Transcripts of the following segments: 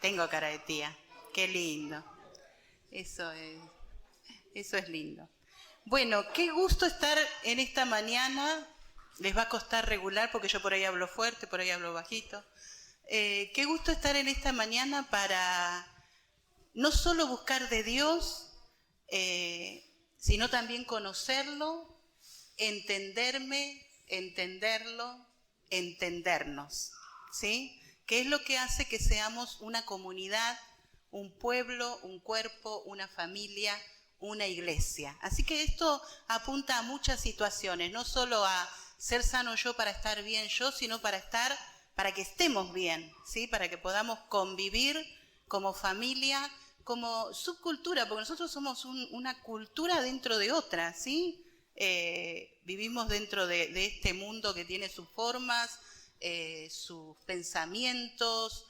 Tengo cara de tía. Qué lindo. Eso es lindo. Bueno, qué gusto estar en esta mañana. Les va a costar regular porque yo por ahí hablo fuerte, por ahí hablo bajito. Qué gusto estar en esta mañana para no solo buscar de Dios, sino también conocerlo, entenderlo, entendernos, ¿sí? Que es lo que hace que seamos una comunidad, un pueblo, un cuerpo, una familia, una iglesia. Así que esto apunta a muchas situaciones, no solo a ser sano yo para estar bien yo, sino para que estemos bien, ¿sí? Para que podamos convivir como familia, como subcultura, porque nosotros somos una cultura dentro de otra, ¿sí? Vivimos dentro de este mundo que tiene sus formas, sus pensamientos,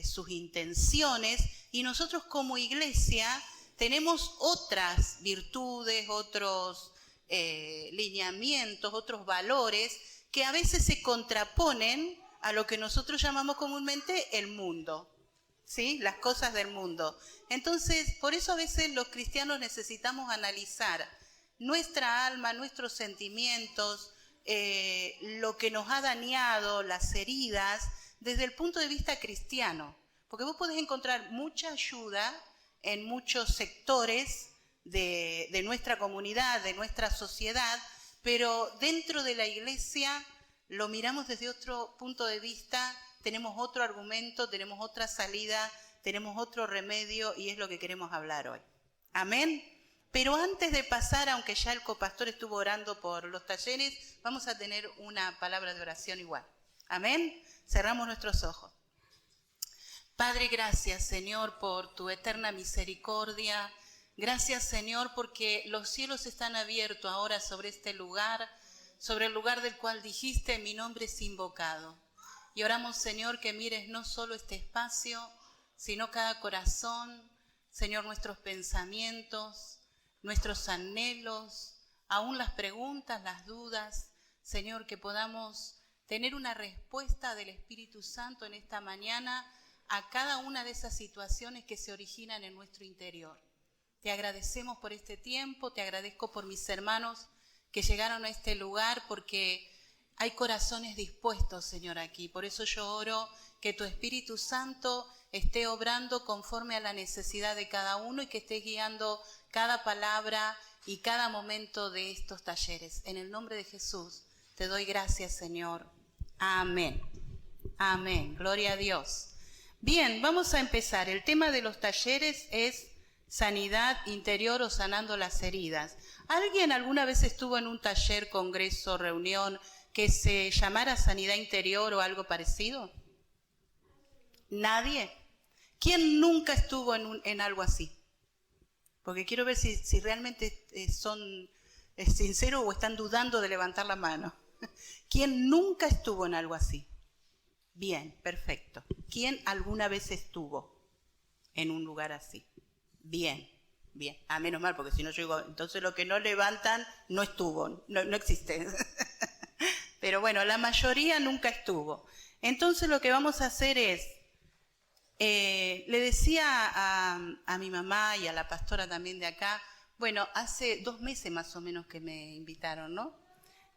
sus intenciones, y nosotros como iglesia tenemos otras virtudes, otros lineamientos, otros valores que a veces se contraponen a lo que nosotros llamamos comúnmente el mundo, ¿sí? Las cosas del mundo. Entonces, por eso a veces los cristianos necesitamos analizar nuestra alma, nuestros sentimientos, lo que nos ha dañado, las heridas, desde el punto de vista cristiano. Porque vos podés encontrar mucha ayuda en muchos sectores de nuestra comunidad, de nuestra sociedad, pero dentro de la iglesia lo miramos desde otro punto de vista, tenemos otro argumento, tenemos otra salida, tenemos otro remedio, y es lo que queremos hablar hoy. Amén. Pero antes de pasar, aunque ya el copastor estuvo orando por los talleres, vamos a tener una palabra de oración igual. Amén. Cerramos nuestros ojos. Padre, gracias, Señor, por tu eterna misericordia. Gracias, Señor, porque los cielos están abiertos ahora sobre este lugar, sobre el lugar del cual dijiste, mi nombre es invocado. Y oramos, Señor, que mires no solo este espacio, sino cada corazón, Señor, nuestros pensamientos, nuestros anhelos, aún las preguntas, las dudas, Señor, que podamos tener una respuesta del Espíritu Santo en esta mañana a cada una de esas situaciones que se originan en nuestro interior. Te agradecemos por este tiempo, te agradezco por mis hermanos que llegaron a este lugar, porque hay corazones dispuestos, Señor, aquí. Por eso yo oro que tu Espíritu Santo esté obrando conforme a la necesidad de cada uno y que esté guiando cada palabra y cada momento de estos talleres. En el nombre de Jesús te doy gracias, Señor. Amén. Amén. Gloria a Dios. Bien, vamos a empezar. El tema de los talleres es sanidad interior o sanando las heridas. ¿Alguien alguna vez estuvo en un taller, congreso, reunión que se llamara sanidad interior o algo parecido? ¿Nadie? ¿Quién nunca estuvo en algo así? Porque quiero ver si realmente son sinceros o están dudando de levantar la mano. ¿Quién nunca estuvo en algo así? Bien, perfecto. ¿Quién alguna vez estuvo en un lugar así? Bien, bien. Ah, menos mal, porque si no yo digo, entonces lo que no levantan no estuvo, no existe. Pero bueno, la mayoría nunca estuvo. Entonces lo que vamos a hacer es, le decía a mi mamá y a la pastora también de acá, bueno, hace 2 meses más o menos que me invitaron, ¿no?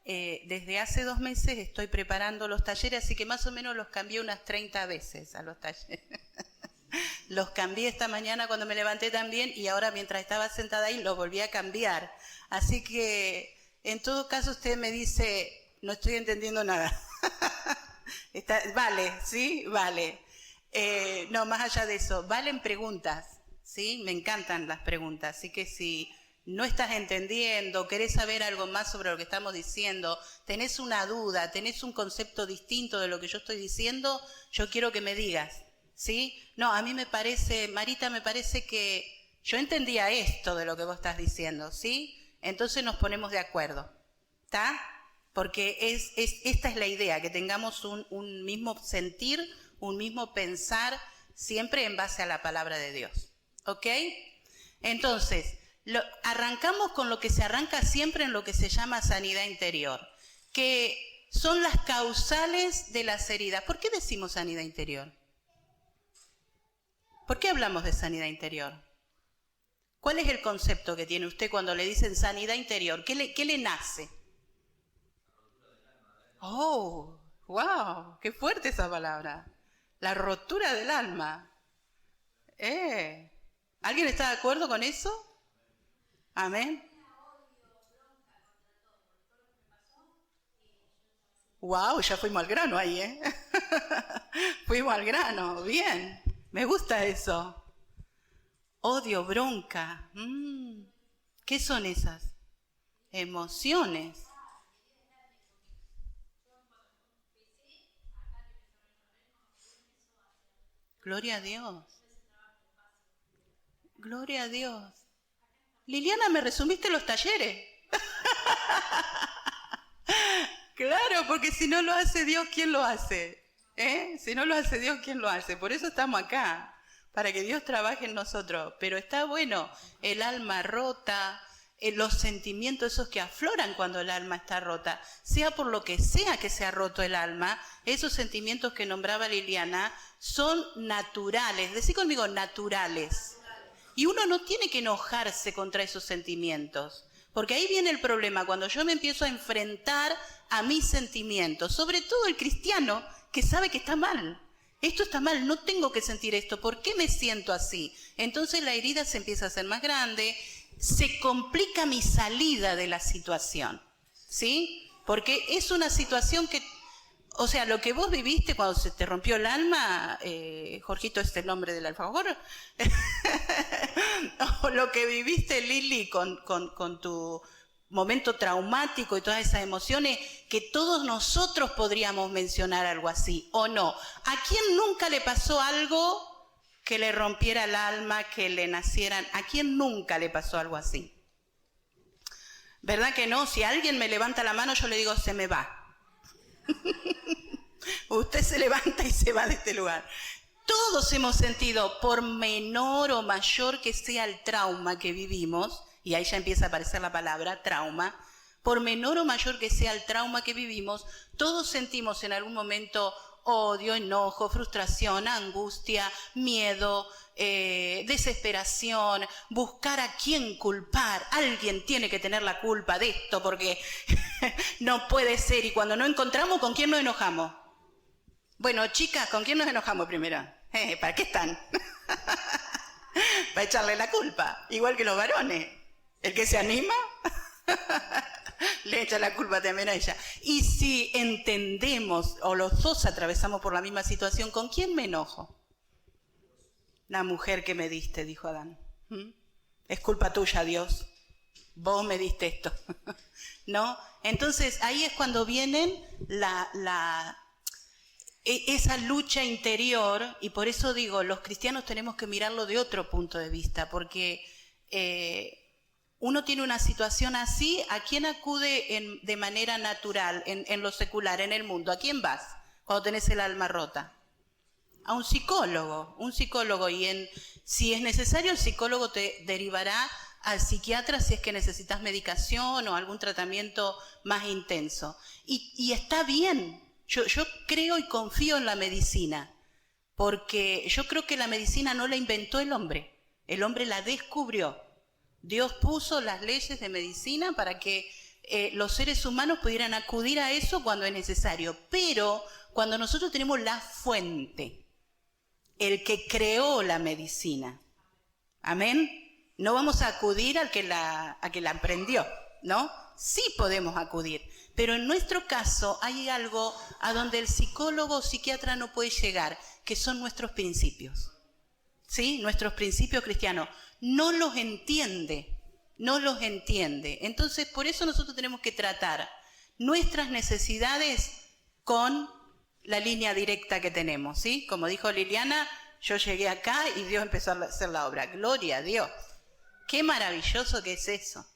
Desde hace 2 meses estoy preparando los talleres, así que más o menos los cambié unas 30 veces a los talleres. Los cambié esta mañana cuando me levanté también, y ahora mientras estaba sentada ahí los volví a cambiar. Así que en todo caso usted me dice, no estoy entendiendo nada. Vale, ¿sí? Vale. No, más allá de eso, valen preguntas, ¿sí? Me encantan las preguntas, así que si no estás entendiendo, querés saber algo más sobre lo que estamos diciendo, tenés una duda, tenés un concepto distinto de lo que yo estoy diciendo, yo quiero que me digas, ¿sí? No, a mí me parece, Marita, me parece que yo entendía esto de lo que vos estás diciendo, ¿sí? Entonces nos ponemos de acuerdo, ¿está? Porque esta es la idea, que tengamos un mismo sentir, un mismo pensar, siempre en base a la palabra de Dios, ¿ok? Entonces, arrancamos con lo que se arranca siempre en lo que se llama sanidad interior, que son las causales de las heridas. ¿Por qué decimos sanidad interior? ¿Por qué hablamos de sanidad interior? ¿Cuál es el concepto que tiene usted cuando le dicen sanidad interior? ¿Qué le nace? Oh, wow, qué fuerte esa palabra. La rotura del alma. ¿Alguien está de acuerdo con eso? Amén. Wow, ya fuimos al grano ahí, ¿eh? Fuimos al grano, bien. Me gusta eso. Odio, bronca. ¿Qué son esas? Emociones. Gloria a Dios. Gloria a Dios. Liliana, me resumiste los talleres. Claro, porque si no lo hace Dios, ¿quién lo hace? Si no lo hace Dios, ¿quién lo hace? Por eso estamos acá, para que Dios trabaje en nosotros. Pero está bueno, el alma rota, los sentimientos esos que afloran cuando el alma está rota, sea por lo que se ha roto el alma, esos sentimientos que nombraba Liliana son naturales. Decí conmigo, naturales. Y uno no tiene que enojarse contra esos sentimientos, porque ahí viene el problema, cuando yo me empiezo a enfrentar a mis sentimientos, sobre todo el cristiano que sabe que está mal. Esto está mal, no tengo que sentir esto, ¿por qué me siento así? Entonces la herida se empieza a hacer más grande, se complica mi salida de la situación, ¿sí? Porque es una situación que, o sea, lo que vos viviste cuando se te rompió el alma, Jorgito es el nombre del alfajor, o lo que viviste, Lili, con tu momento traumático y todas esas emociones, que todos nosotros podríamos mencionar algo así, ¿o no? ¿A quién nunca le pasó algo que le rompiera el alma, que le nacieran? ¿A quién nunca le pasó algo así? ¿Verdad que no? Si alguien me levanta la mano, yo le digo, se me va. Usted se levanta y se va de este lugar. Todos hemos sentido, por menor o mayor que sea el trauma que vivimos, y ahí ya empieza a aparecer la palabra trauma, por menor o mayor que sea el trauma que vivimos, todos sentimos en algún momento odio, enojo, frustración, angustia, miedo, desesperación, buscar a quién culpar. Alguien tiene que tener la culpa de esto porque no puede ser. Y cuando no encontramos, ¿con quién nos enojamos? Bueno, chicas, ¿con quién nos enojamos primero? ¿Para qué están? Para echarle la culpa, igual que los varones. El que se anima le echa la culpa también a ella. Y si entendemos, o los dos atravesamos por la misma situación, ¿con quién me enojo? La mujer que me diste, dijo Adán. Es culpa tuya, Dios. Vos me diste esto. ¿No? Entonces, ahí es cuando vienen esa lucha interior, y por eso digo, los cristianos tenemos que mirarlo de otro punto de vista, porque uno tiene una situación así, ¿a quién acude de manera natural, en lo secular, en el mundo? ¿A quién vas cuando tenés el alma rota? A un psicólogo, y si es necesario, el psicólogo te derivará al psiquiatra si es que necesitas medicación o algún tratamiento más intenso. Y está bien, yo creo y confío en la medicina, porque yo creo que la medicina no la inventó el hombre la descubrió. Dios puso las leyes de medicina para que los seres humanos pudieran acudir a eso cuando es necesario, pero cuando nosotros tenemos la fuente, el que creó la medicina, amén, no vamos a acudir al que la aprendió, ¿no? Sí podemos acudir, pero en nuestro caso hay algo a donde el psicólogo o psiquiatra no puede llegar, que son nuestros principios, ¿sí? Nuestros principios cristianos. No los entiende. Entonces, por eso nosotros tenemos que tratar nuestras necesidades con la línea directa que tenemos, ¿sí? Como dijo Liliana, yo llegué acá y Dios empezó a hacer la obra. Gloria a Dios. Qué maravilloso que es eso.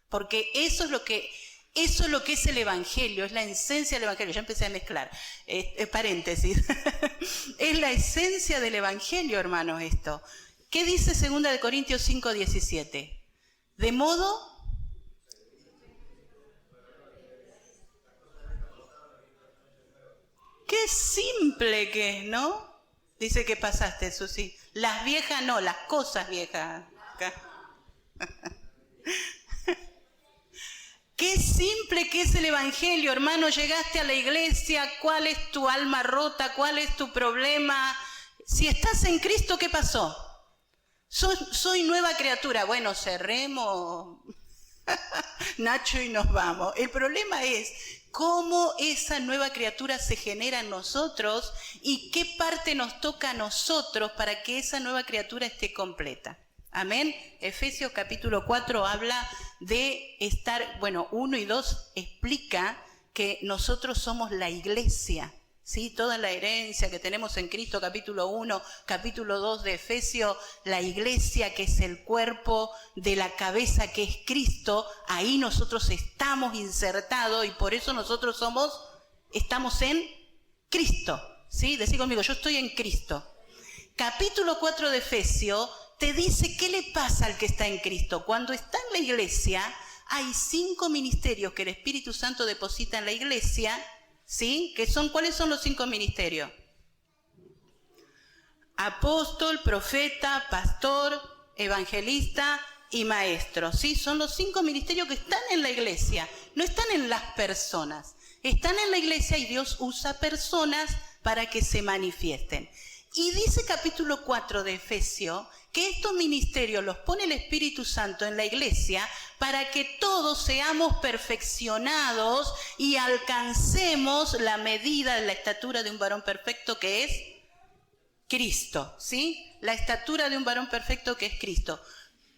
Porque eso es lo que es el Evangelio, es la esencia del Evangelio. Ya empecé a mezclar, paréntesis. Es la esencia del Evangelio, hermanos, esto. ¿Qué dice 2 Corintios 5:17? De modo... Qué simple que es, ¿no? Dice que pasaste, Susi. Las viejas no, las cosas viejas. Qué simple que es el Evangelio, hermano. Llegaste a la iglesia, ¿cuál es tu alma rota? ¿Cuál es tu problema? Si estás en Cristo, ¿qué pasó? Soy nueva criatura. Bueno, cerremos, Nacho, y nos vamos. El problema es cómo esa nueva criatura se genera en nosotros y qué parte nos toca a nosotros para que esa nueva criatura esté completa. Amén. Efesios capítulo 4 habla de estar, 1 y 2 explica que nosotros somos la iglesia, ¿sí? Toda la herencia que tenemos en Cristo, capítulo 1, capítulo 2 de Efesios, la iglesia que es el cuerpo de la cabeza que es Cristo, ahí nosotros estamos insertados y por eso nosotros estamos en Cristo, ¿sí? Decí conmigo, yo estoy en Cristo. Capítulo 4 de Efesios te dice qué le pasa al que está en Cristo. Cuando está en la iglesia, hay 5 ministerios que el Espíritu Santo deposita en la iglesia, ¿sí? ¿Cuáles son los 5 ministerios? Apóstol, profeta, pastor, evangelista y maestro, ¿sí? Son los 5 ministerios que están en la iglesia, no están en las personas. Están en la iglesia y Dios usa personas para que se manifiesten. Y dice capítulo 4 de Efesios que estos ministerios los pone el Espíritu Santo en la iglesia para que todos seamos perfeccionados y alcancemos la medida de la estatura de un varón perfecto que es Cristo, ¿sí? La estatura de un varón perfecto que es Cristo.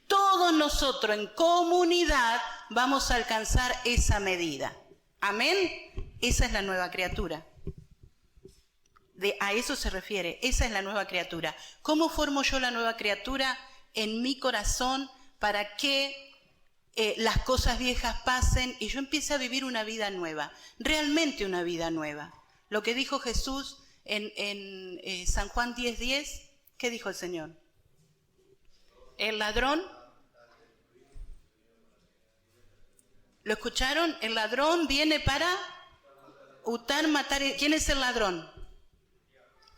Todos nosotros en comunidad vamos a alcanzar esa medida. Amén. Esa es la nueva criatura. A eso se refiere, esa es la nueva criatura. ¿Cómo formo yo la nueva criatura en mi corazón para que las cosas viejas pasen y yo empiece a vivir una vida nueva? Realmente una vida nueva. Lo que dijo Jesús en San Juan 10:10, ¿qué dijo el Señor? El ladrón, ¿lo escucharon? El ladrón viene para hurtar, matar. ¿Quién es el ladrón?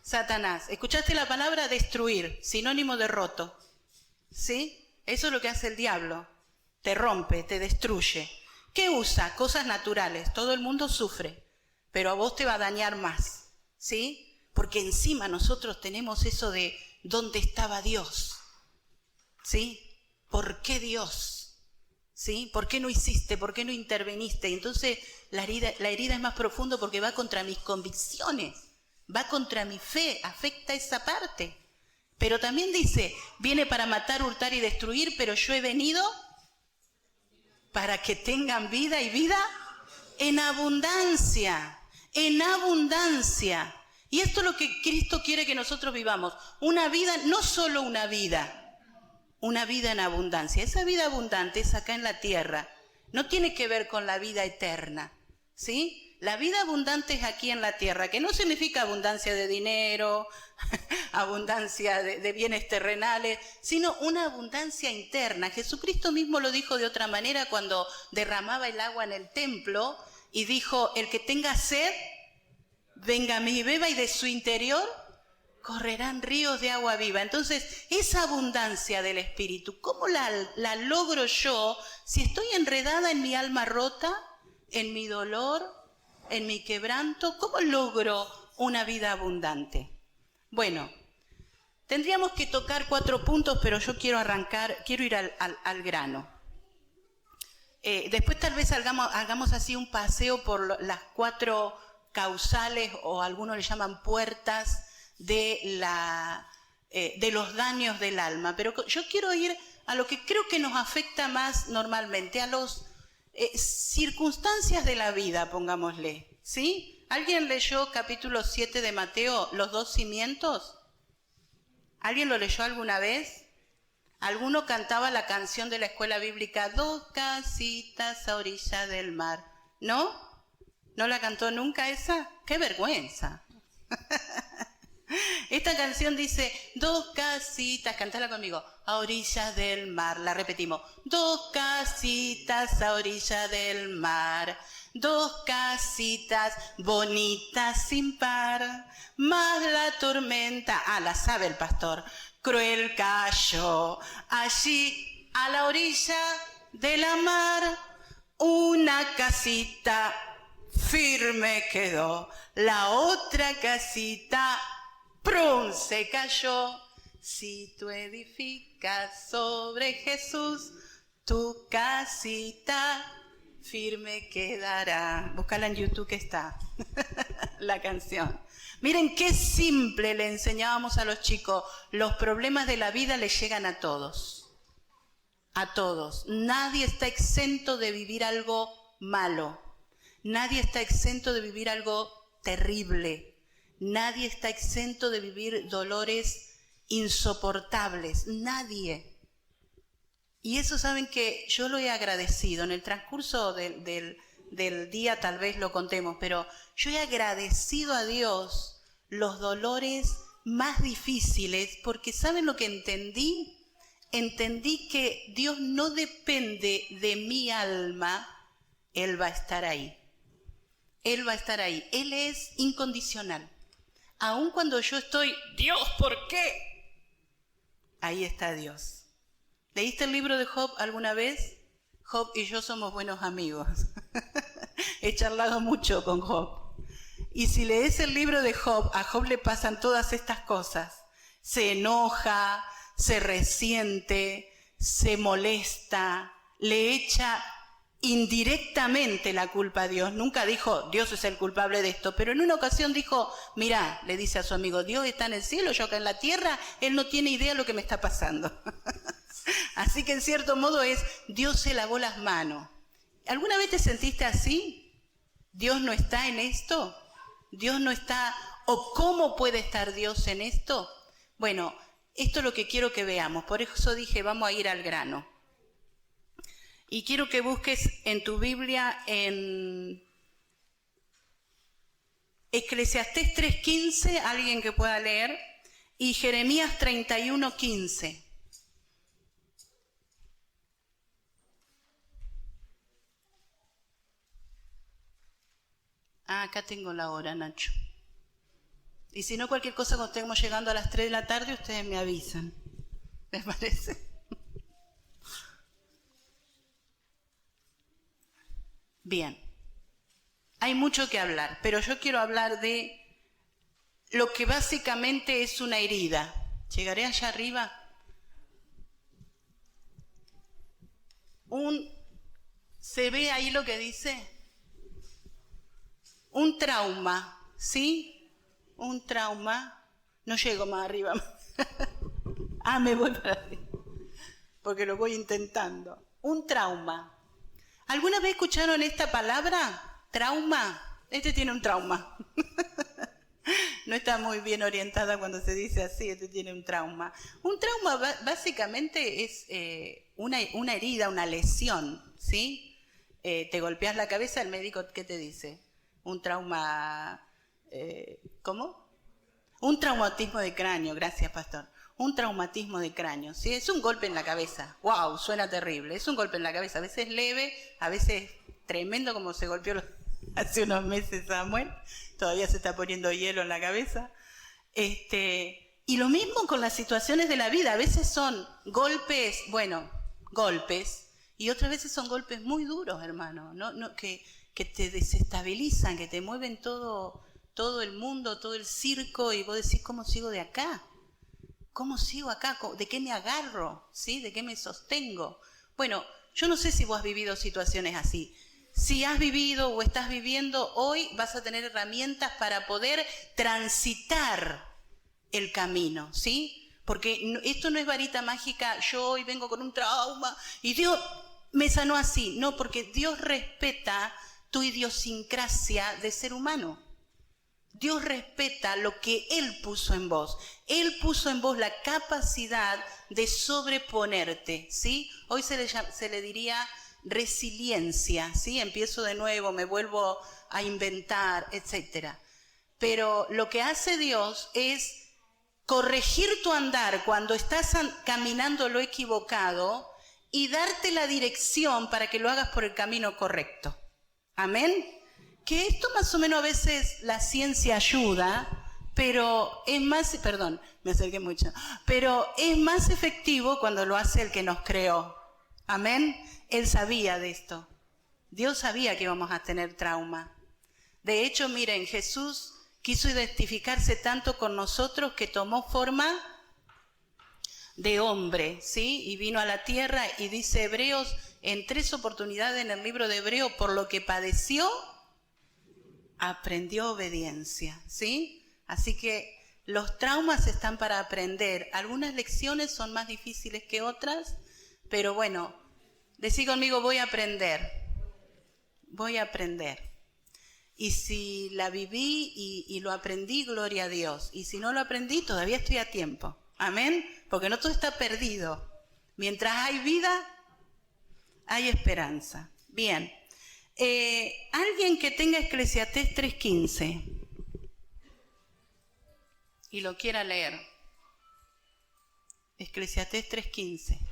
Satanás. ¿Escuchaste la palabra destruir? Sinónimo de roto. ¿Sí? Eso es lo que hace el diablo. Te rompe, te destruye. ¿Qué usa? Cosas naturales. Todo el mundo sufre, pero a vos te va a dañar más. ¿Sí? Porque encima nosotros tenemos eso de ¿dónde estaba Dios? ¿Sí? ¿Por qué Dios? ¿Sí? ¿Por qué no hiciste? ¿Por qué no interveniste? Y entonces la herida es más profunda porque va contra mis convicciones. Va contra mi fe, afecta esa parte. Pero también dice, viene para matar, hurtar y destruir, pero yo he venido para que tengan vida y vida en abundancia, en abundancia. Y esto es lo que Cristo quiere que nosotros vivamos. Una vida, no solo una vida en abundancia. Esa vida abundante es acá en la tierra. No tiene que ver con la vida eterna, ¿sí? La vida abundante es aquí en la tierra, que no significa abundancia de dinero, abundancia de bienes terrenales, sino una abundancia interna. Jesucristo mismo lo dijo de otra manera cuando derramaba el agua en el templo y dijo, el que tenga sed, venga a mí y beba, y de su interior correrán ríos de agua viva. Entonces, esa abundancia del Espíritu, ¿cómo la logro yo si estoy enredada en mi alma rota, en mi dolor, en mi quebranto? ¿Cómo logro una vida abundante? Bueno, tendríamos que tocar 4 puntos, pero yo quiero ir al grano. Después tal vez hagamos así un paseo por las 4 causales, o algunos le llaman puertas, de los daños del alma. Pero yo quiero ir a lo que creo que nos afecta más normalmente, a los circunstancias de la vida, pongámosle, ¿sí? ¿Alguien leyó capítulo 7 de Mateo, los 2 cimientos? ¿Alguien lo leyó alguna vez? ¿Alguno cantaba la canción de la escuela bíblica, 2 casitas a orilla del mar? ¿No? ¿No la cantó nunca esa? ¡Qué vergüenza! Esta canción dice, 2 casitas, cantala conmigo, a orilla del mar. La repetimos, 2 casitas a orilla del mar. 2 casitas bonitas sin par, más la tormenta, la sabe el pastor, cruel cayó allí a la orilla de la mar. Una casita firme quedó, la otra casita, ¡prum!, se cayó. Si tú edificas sobre Jesús, tu casita firme quedará. Búscala en YouTube que está la canción. Miren qué simple le enseñábamos a los chicos. Los problemas de la vida les llegan a todos. A todos. Nadie está exento de vivir algo malo. Nadie está exento de vivir algo terrible. Nadie está exento de vivir dolores insoportables. Nadie. Y eso saben que yo lo he agradecido. En el transcurso del día tal vez lo contemos, pero yo he agradecido a Dios los dolores más difíciles, porque ¿saben lo que entendí? Entendí que Dios no depende de mi alma, Él va a estar ahí. Él va a estar ahí. Él es incondicional. Aun cuando yo estoy, Dios, ¿por qué? Ahí está Dios. ¿Leíste el libro de Job alguna vez? Job y yo somos buenos amigos. He charlado mucho con Job. Y si lees el libro de Job, a Job le pasan todas estas cosas. Se enoja, se resiente, se molesta, le echa indirectamente la culpa a Dios. Nunca dijo, Dios es el culpable de esto, pero en una ocasión dijo, mirá, le dice a su amigo, Dios está en el cielo, yo acá en la tierra, Él no tiene idea de lo que me está pasando. Así que en cierto modo es, Dios se lavó las manos. ¿Alguna vez te sentiste así? ¿Dios no está en esto? ¿Dios no está? ¿O cómo puede estar Dios en esto? Bueno, esto es lo que quiero que veamos. Por eso dije, vamos a ir al grano. Y quiero que busques en tu Biblia en Eclesiastés 3:15, alguien que pueda leer, y Jeremías 31:15. Acá tengo la hora, Nacho. Y si no, cualquier cosa, cuando estemos llegando a las 3 de la tarde, ustedes me avisan. ¿Les parece? Bien. Hay mucho que hablar, pero yo quiero hablar de lo que básicamente es una herida. ¿Llegaré allá arriba? ¿Se ve ahí lo que dice? Un trauma, ¿sí? Un trauma. No llego más arriba. Me voy para arriba. Porque lo voy intentando. Un trauma. ¿Alguna vez escucharon esta palabra? Trauma. Este tiene un trauma. No está muy bien orientada cuando se dice así, este tiene un trauma. Un trauma básicamente es una herida, una lesión, ¿sí? Te golpeas la cabeza, el médico, ¿qué te dice? Un trauma, ¿cómo? Un traumatismo de cráneo, gracias, pastor. Un traumatismo de cráneo, ¿sí? Es un golpe en la cabeza. ¡Wow! Suena terrible. Es un golpe en la cabeza. A veces leve, a veces tremendo, como se golpeó hace unos meses Samuel. Todavía se está poniendo hielo en la cabeza. Y lo mismo con las situaciones de la vida. A veces son golpes, golpes. Y otras veces son golpes muy duros, hermano. Que te desestabilizan, que te mueven todo el mundo, todo el circo. Y vos decís, ¿cómo sigo de acá? ¿Cómo sigo acá? ¿De qué me agarro? ¿Sí? ¿De qué me sostengo? Bueno, yo no sé si vos has vivido situaciones así. Si has vivido o estás viviendo, hoy vas a tener herramientas para poder transitar el camino, ¿sí? Porque esto no es varita mágica, yo hoy vengo con un trauma y Dios me sanó así. No, porque Dios respeta tu idiosincrasia de ser humano. Dios respeta lo que Él puso en vos. Él puso en vos la capacidad de sobreponerte, ¿sí? Hoy se le diría resiliencia, ¿sí? Empiezo de nuevo, me vuelvo a inventar, etc. Pero lo que hace Dios es corregir tu andar cuando estás caminando lo equivocado y darte la dirección para que lo hagas por el camino correcto. Amén. Que esto más o menos a veces la ciencia ayuda, pero es más, perdón, me acerqué mucho, pero es más efectivo cuando lo hace el que nos creó. Amén. Él sabía de esto. Dios sabía que íbamos a tener trauma. De hecho, miren, Jesús quiso identificarse tanto con nosotros que tomó forma de hombre, ¿sí? Y vino a la tierra y dice Hebreos en 3 oportunidades en el libro de Hebreos, por lo que padeció, aprendió obediencia, ¿sí? Así que los traumas están para aprender. Algunas lecciones son más difíciles que otras, pero bueno, decí conmigo, voy a aprender. Voy a aprender. Y si la viví y lo aprendí, gloria a Dios. Y si no lo aprendí, todavía estoy a tiempo. Amén. Porque no todo está perdido. Mientras hay vida, hay esperanza. Bien. Alguien que tenga Eclesiastés 3:15 y lo quiera leer. Eclesiastés 3:15.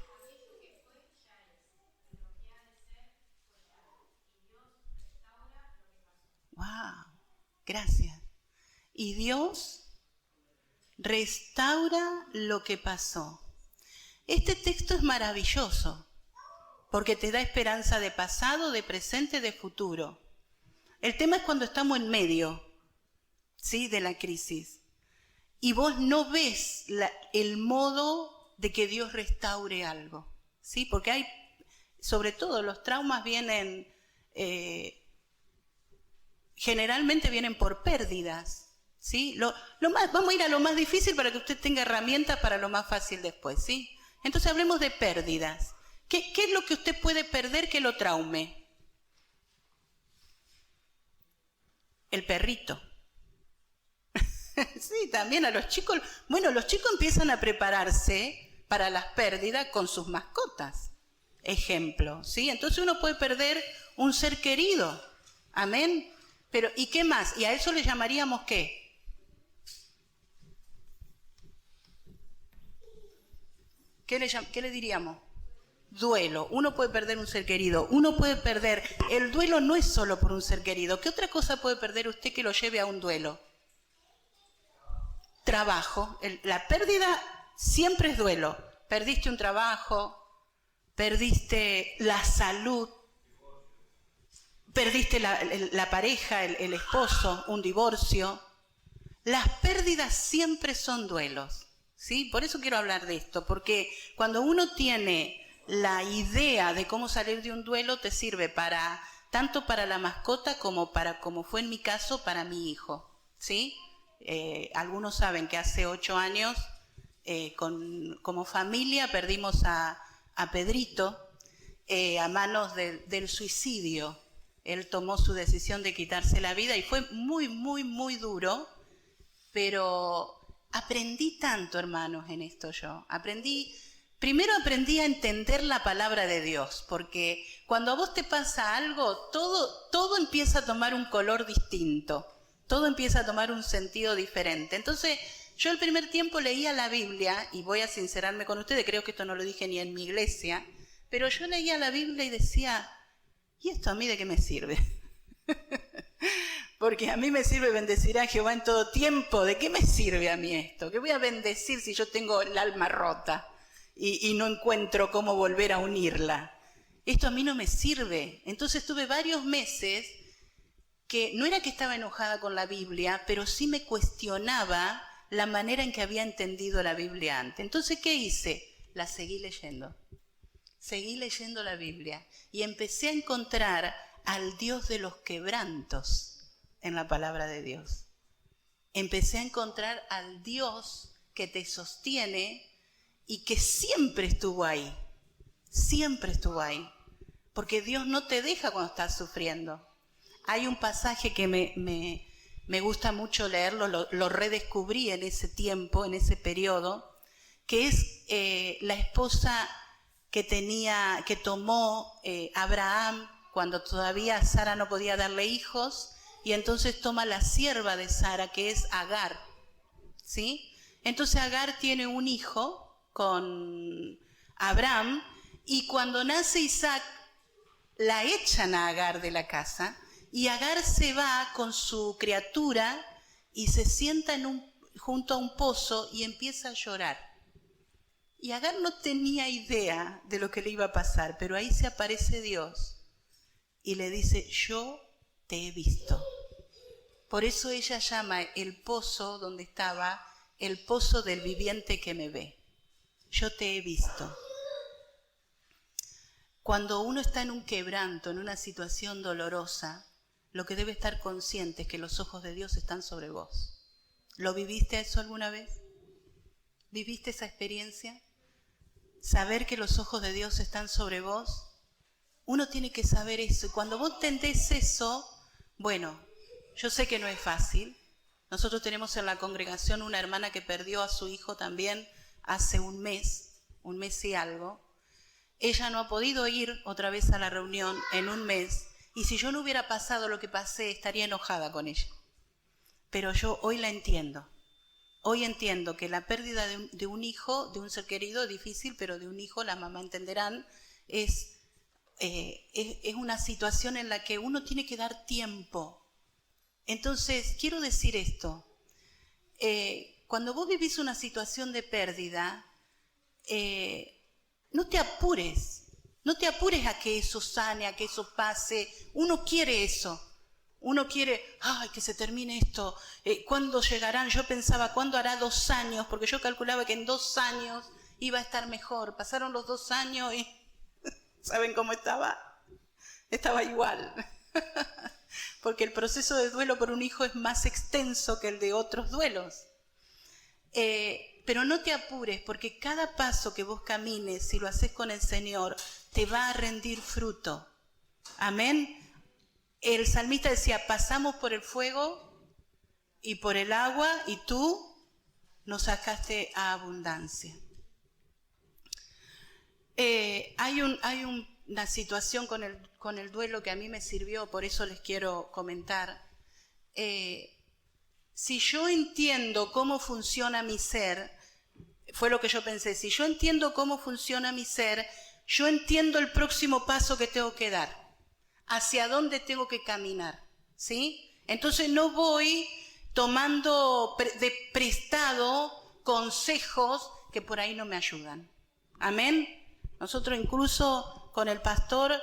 Wow, gracias. Y Dios restaura lo que pasó. Este texto es maravilloso porque te da esperanza de pasado, de presente, de futuro. El tema es cuando estamos en medio, ¿sí?, de la crisis y vos no ves el modo de que Dios restaure algo, ¿sí? Porque hay, sobre todo los traumas vienen, generalmente vienen por pérdidas, ¿sí? Vamos a ir a lo más difícil para que usted tenga herramientas para lo más fácil después, ¿sí? Entonces hablemos de pérdidas. ¿Qué es lo que usted puede perder que lo traume? El perrito. Sí, también a los chicos. Bueno, los chicos empiezan a prepararse para las pérdidas con sus mascotas. Ejemplo, ¿sí? Entonces uno puede perder un ser querido. Amén. Pero, ¿y qué más? ¿Y a eso le llamaríamos qué? ¿Qué le diríamos? Duelo. Uno puede perder un ser querido. Uno puede perder. El duelo no es solo por un ser querido. ¿Qué otra cosa puede perder usted que lo lleve a un duelo? Trabajo. La pérdida siempre es duelo. Perdiste un trabajo, perdiste la salud, perdiste la pareja, el esposo, un divorcio. Las pérdidas siempre son duelos, ¿sí? Por eso quiero hablar de esto, porque cuando uno tiene la idea de cómo salir de un duelo, te sirve tanto para la mascota como fue en mi caso, para mi hijo, ¿sí? Algunos saben que hace 8 años, como familia, perdimos a Pedrito a manos del suicidio. Él tomó su decisión de quitarse la vida y fue muy, muy, muy duro, pero aprendí tanto, hermanos, en esto yo. Primero aprendí a entender la palabra de Dios, porque cuando a vos te pasa algo, todo empieza a tomar un color distinto, todo empieza a tomar un sentido diferente. Entonces, yo el primer tiempo leía la Biblia, y voy a sincerarme con ustedes, creo que esto no lo dije ni en mi iglesia, pero yo leía la Biblia y decía, ¿y esto a mí de qué me sirve? Porque a mí me sirve bendecir a Jehová en todo tiempo. ¿De qué me sirve a mí esto? ¿Qué voy a bendecir si yo tengo el alma rota y no encuentro cómo volver a unirla? Esto a mí no me sirve. Entonces tuve varios meses que no era que estaba enojada con la Biblia, pero sí me cuestionaba la manera en que había entendido la Biblia antes. Entonces, ¿qué hice? La seguí leyendo. Seguí leyendo la Biblia y empecé a encontrar al Dios de los quebrantos en la palabra de Dios. Empecé a encontrar al Dios que te sostiene y que siempre estuvo ahí. Siempre estuvo ahí. Porque Dios no te deja cuando estás sufriendo. Hay un pasaje que me gusta mucho leerlo, lo redescubrí en ese tiempo, en ese periodo, que es la esposa que tomó Abraham cuando todavía Sara no podía darle hijos, y entonces toma la sierva de Sara, que es Agar, ¿sí? Entonces Agar tiene un hijo con Abraham, y cuando nace Isaac, la echan a Agar de la casa, Y Agar se va con su criatura y se sienta junto a un pozo y empieza a llorar. Y Agar no tenía idea de lo que le iba a pasar, pero ahí se aparece Dios y le dice, yo te he visto. Por eso ella llama el pozo donde estaba, el pozo del viviente que me ve. Yo te he visto. Cuando uno está en un quebranto, en una situación dolorosa, lo que debe estar consciente es que los ojos de Dios están sobre vos. ¿Lo viviste eso alguna vez? ¿Viviste esa experiencia? Saber que los ojos de Dios están sobre vos. Uno tiene que saber eso. Y cuando vos entendés eso, bueno, yo sé que no es fácil. Nosotros tenemos en la congregación una hermana que perdió a su hijo también hace un mes y algo. Ella no ha podido ir otra vez a la reunión en un mes. Y si yo no hubiera pasado lo que pasé, estaría enojada con ella. Pero yo hoy la entiendo. Hoy entiendo que la pérdida de un hijo, de un ser querido, es difícil, pero de un hijo, la mamá entenderán, es una situación en la que uno tiene que dar tiempo. Entonces, quiero decir esto. Cuando vos vivís una situación de pérdida, no te apures. No te apures a que eso sane, a que eso pase. Uno quiere eso. Uno quiere, ay, que se termine esto. ¿Cuándo llegarán? Yo pensaba, ¿cuándo hará 2 años? Porque yo calculaba que en 2 años iba a estar mejor. Pasaron los 2 años y ¿saben cómo estaba? Estaba igual. Porque el proceso de duelo por un hijo es más extenso que el de otros duelos. Pero no te apures, porque cada paso que vos camines, si lo haces con el Señor, te va a rendir fruto. Amén. El salmista decía, pasamos por el fuego y por el agua y tú nos sacaste a abundancia. Hay una situación con el duelo que a mí me sirvió, por eso les quiero comentar. Si yo entiendo cómo funciona mi ser, fue lo que yo pensé, si yo entiendo cómo funciona mi ser, yo entiendo el próximo paso que tengo que dar, hacia dónde tengo que caminar, ¿sí? Entonces no voy tomando de prestado consejos que por ahí no me ayudan. Amén. Nosotros incluso con el pastor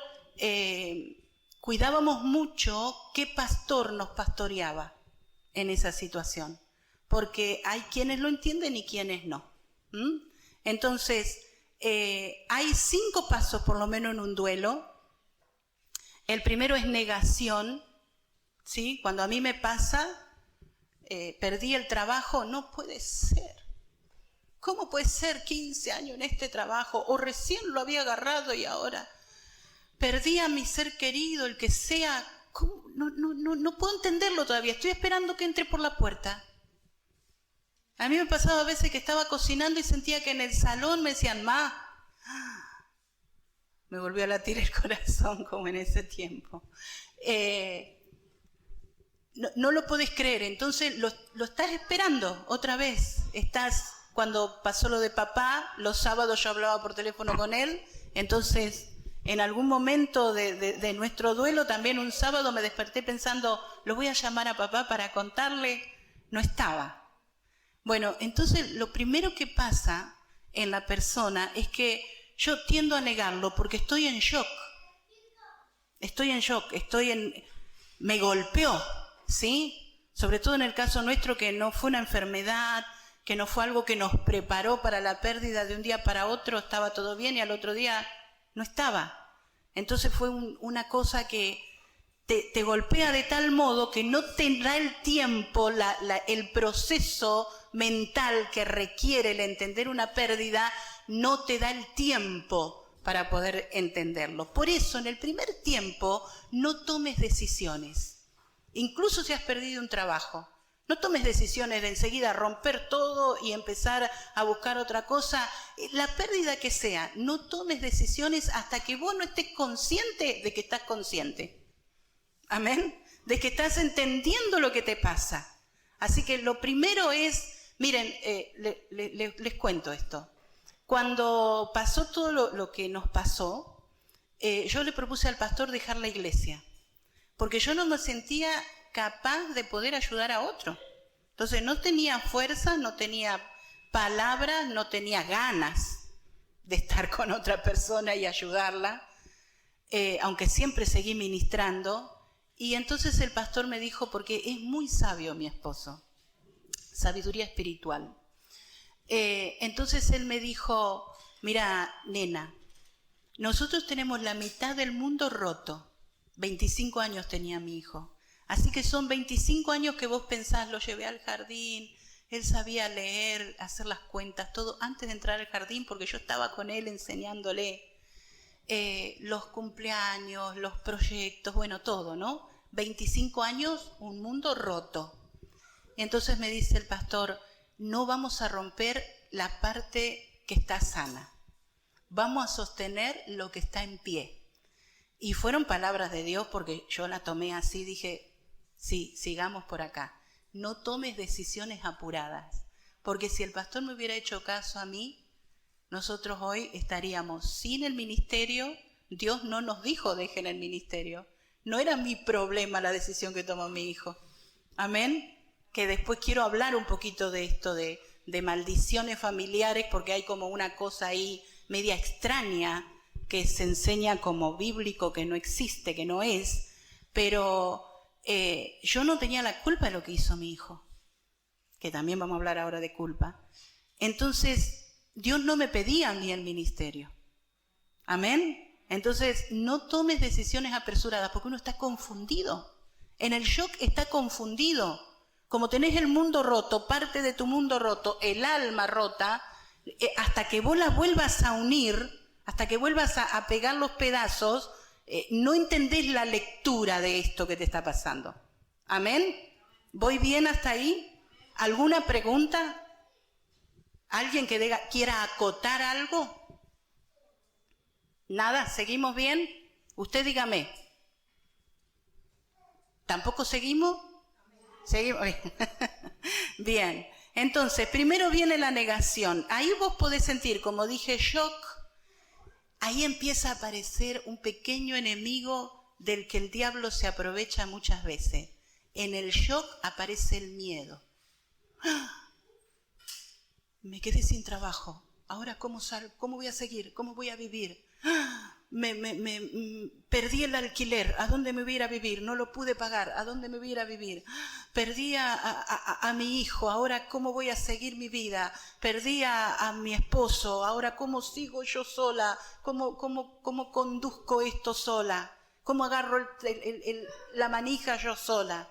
cuidábamos mucho qué pastor nos pastoreaba en esa situación, porque hay quienes lo entienden y quienes no. Entonces, hay 5 pasos por lo menos en un duelo. El primero es negación, ¿sí? Cuando a mí me pasa, perdí el trabajo, no puede ser. ¿Cómo puede ser 15 años en este trabajo? O recién lo había agarrado y ahora perdí a mi ser querido, el que sea. ¿Cómo? No puedo entenderlo todavía, estoy esperando que entre por la puerta. A mí me pasaba a veces que estaba cocinando y sentía que en el salón me decían, ma, me volvió a latir el corazón como en ese tiempo. No lo podés creer, entonces lo estás esperando otra vez. Cuando pasó lo de papá, los sábados yo hablaba por teléfono con él, entonces en algún momento de nuestro duelo, también un sábado me desperté pensando, lo voy a llamar a papá para contarle, no estaba. Bueno, entonces lo primero que pasa en la persona es que yo tiendo a negarlo porque estoy en shock. Me golpeó, ¿sí? Sobre todo en el caso nuestro, que no fue una enfermedad, que no fue algo que nos preparó para la pérdida de un día para otro, estaba todo bien y al otro día no estaba. Entonces fue una cosa que te golpea de tal modo que no tendrá el tiempo, el proceso mental que requiere el entender una pérdida, no te da el tiempo para poder entenderlo. Por eso, en el primer tiempo, no tomes decisiones. Incluso si has perdido un trabajo, no tomes decisiones de enseguida romper todo y empezar a buscar otra cosa. La pérdida que sea, no tomes decisiones hasta que vos no estés consciente de que estás consciente. Amén. De que estás entendiendo lo que te pasa. Así que lo primero es, miren, les cuento esto. Cuando pasó todo lo que nos pasó, yo le propuse al pastor dejar la iglesia, porque yo no me sentía capaz de poder ayudar a otro. Entonces no tenía fuerza, no tenía palabras, no tenía ganas de estar con otra persona y ayudarla, aunque siempre seguí ministrando. Y entonces el pastor me dijo, porque es muy sabio mi esposo, sabiduría espiritual. Entonces él me dijo, mira, nena, nosotros tenemos la mitad del mundo roto. 25 años tenía mi hijo. Así que son 25 años que vos pensás, lo llevé al jardín, él sabía leer, hacer las cuentas, todo antes de entrar al jardín, porque yo estaba con él enseñándole los cumpleaños, los proyectos, bueno, todo, ¿no? 25 años, un mundo roto. Y entonces me dice el pastor, no vamos a romper la parte que está sana, vamos a sostener lo que está en pie. Y fueron palabras de Dios, porque yo la tomé así, dije, sí, sigamos por acá. No tomes decisiones apuradas, porque si el pastor me hubiera hecho caso a mí, nosotros hoy estaríamos sin el ministerio. Dios no nos dijo dejen el ministerio. No era mi problema la decisión que tomó mi hijo. Amén. Que después quiero hablar un poquito de esto, de maldiciones familiares, porque hay como una cosa ahí media extraña que se enseña como bíblico, que no existe, que no es, pero yo no tenía la culpa de lo que hizo mi hijo, que también vamos a hablar ahora de culpa. Entonces, Dios no me pedía a mí el ministerio. Amén. Entonces, no tomes decisiones apresuradas, porque uno está confundido. En el shock está confundido. Como tenés el mundo roto, parte de tu mundo roto, el alma rota, hasta que vos la vuelvas a unir, hasta que vuelvas a pegar los pedazos, no entendés la lectura de esto que te está pasando. ¿Amén? ¿Voy bien hasta ahí? ¿Alguna pregunta? ¿Alguien que quiera acotar algo? ¿Nada? ¿Seguimos bien? Usted dígame. ¿Tampoco seguimos? Seguimos. Bien. Entonces, primero viene la negación. Ahí vos podés sentir, como dije, shock. Ahí empieza a aparecer un pequeño enemigo del que el diablo se aprovecha muchas veces. En el shock aparece el miedo. ¡Ah! Me quedé sin trabajo. Ahora, ¿cómo voy a seguir? ¿Cómo voy a vivir? ¡Ah! Perdí el alquiler. ¿A dónde me voy a ir a vivir? No lo pude pagar. ¿A dónde me voy a ir a vivir? Perdí a mi hijo. Ahora, ¿cómo voy a seguir mi vida? Perdí a mi esposo. Ahora, ¿cómo sigo yo sola? ¿Cómo conduzco esto sola? ¿Cómo agarro la manija yo sola?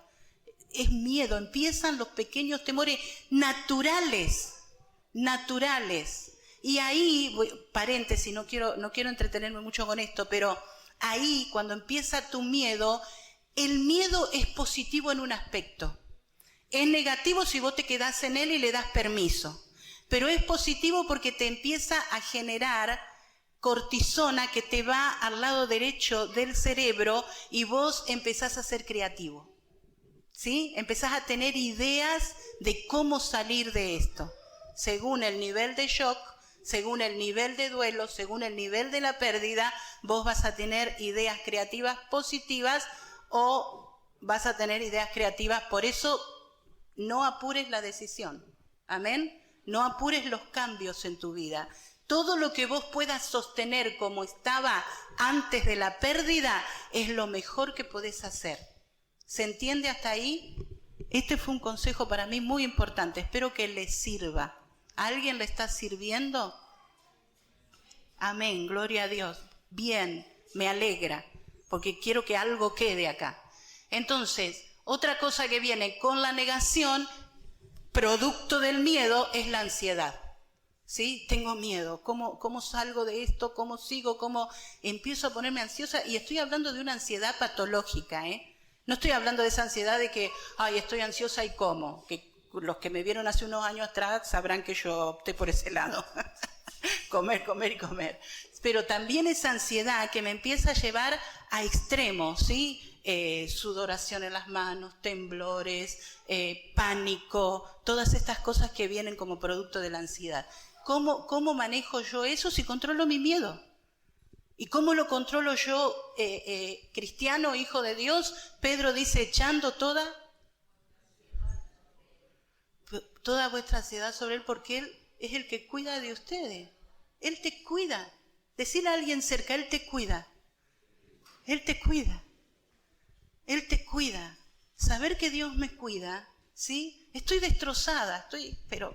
Es miedo. Empiezan los pequeños temores naturales. Y ahí, paréntesis, no quiero entretenerme mucho con esto, pero ahí cuando empieza tu miedo, el miedo es positivo en un aspecto. Es negativo si vos te quedás en él y le das permiso. Pero es positivo porque te empieza a generar cortisona que te va al lado derecho del cerebro y vos empezás a ser creativo. ¿Sí? Empezás a tener ideas de cómo salir de esto. Según el nivel de shock, según el nivel de duelo, según el nivel de la pérdida, vos vas a tener ideas creativas positivas o vas a tener ideas creativas. Por eso, no apures la decisión. Amén. No apures los cambios en tu vida. Todo lo que vos puedas sostener como estaba antes de la pérdida es lo mejor que podés hacer. ¿Se entiende hasta ahí? Este fue un consejo para mí muy importante. Espero que les sirva. ¿A alguien le está sirviendo? Amén, gloria a Dios. Bien, me alegra, porque quiero que algo quede acá. Entonces, otra cosa que viene con la negación, producto del miedo, es la ansiedad. ¿Sí? Tengo miedo. ¿Cómo salgo de esto? ¿Cómo sigo? ¿Cómo empiezo a ponerme ansiosa? Y estoy hablando de una ansiedad patológica, ¿eh? No estoy hablando de esa ansiedad de que, estoy ansiosa y como. Que los que me vieron hace unos años atrás sabrán que yo opté por ese lado. Comer y comer. Pero también esa ansiedad que me empieza a llevar a extremos, ¿sí? Sudoración en las manos, temblores, pánico, todas estas cosas que vienen como producto de la ansiedad. ¿Cómo manejo yo eso si controlo mi miedo? ¿Y cómo lo controlo yo, cristiano, hijo de Dios? Pedro dice, echando toda vuestra ansiedad sobre Él, porque Él es el que cuida de ustedes. Él te cuida. Decirle a alguien cerca, Él te cuida. Él te cuida. Él te cuida. Saber que Dios me cuida, ¿sí? Estoy destrozada, pero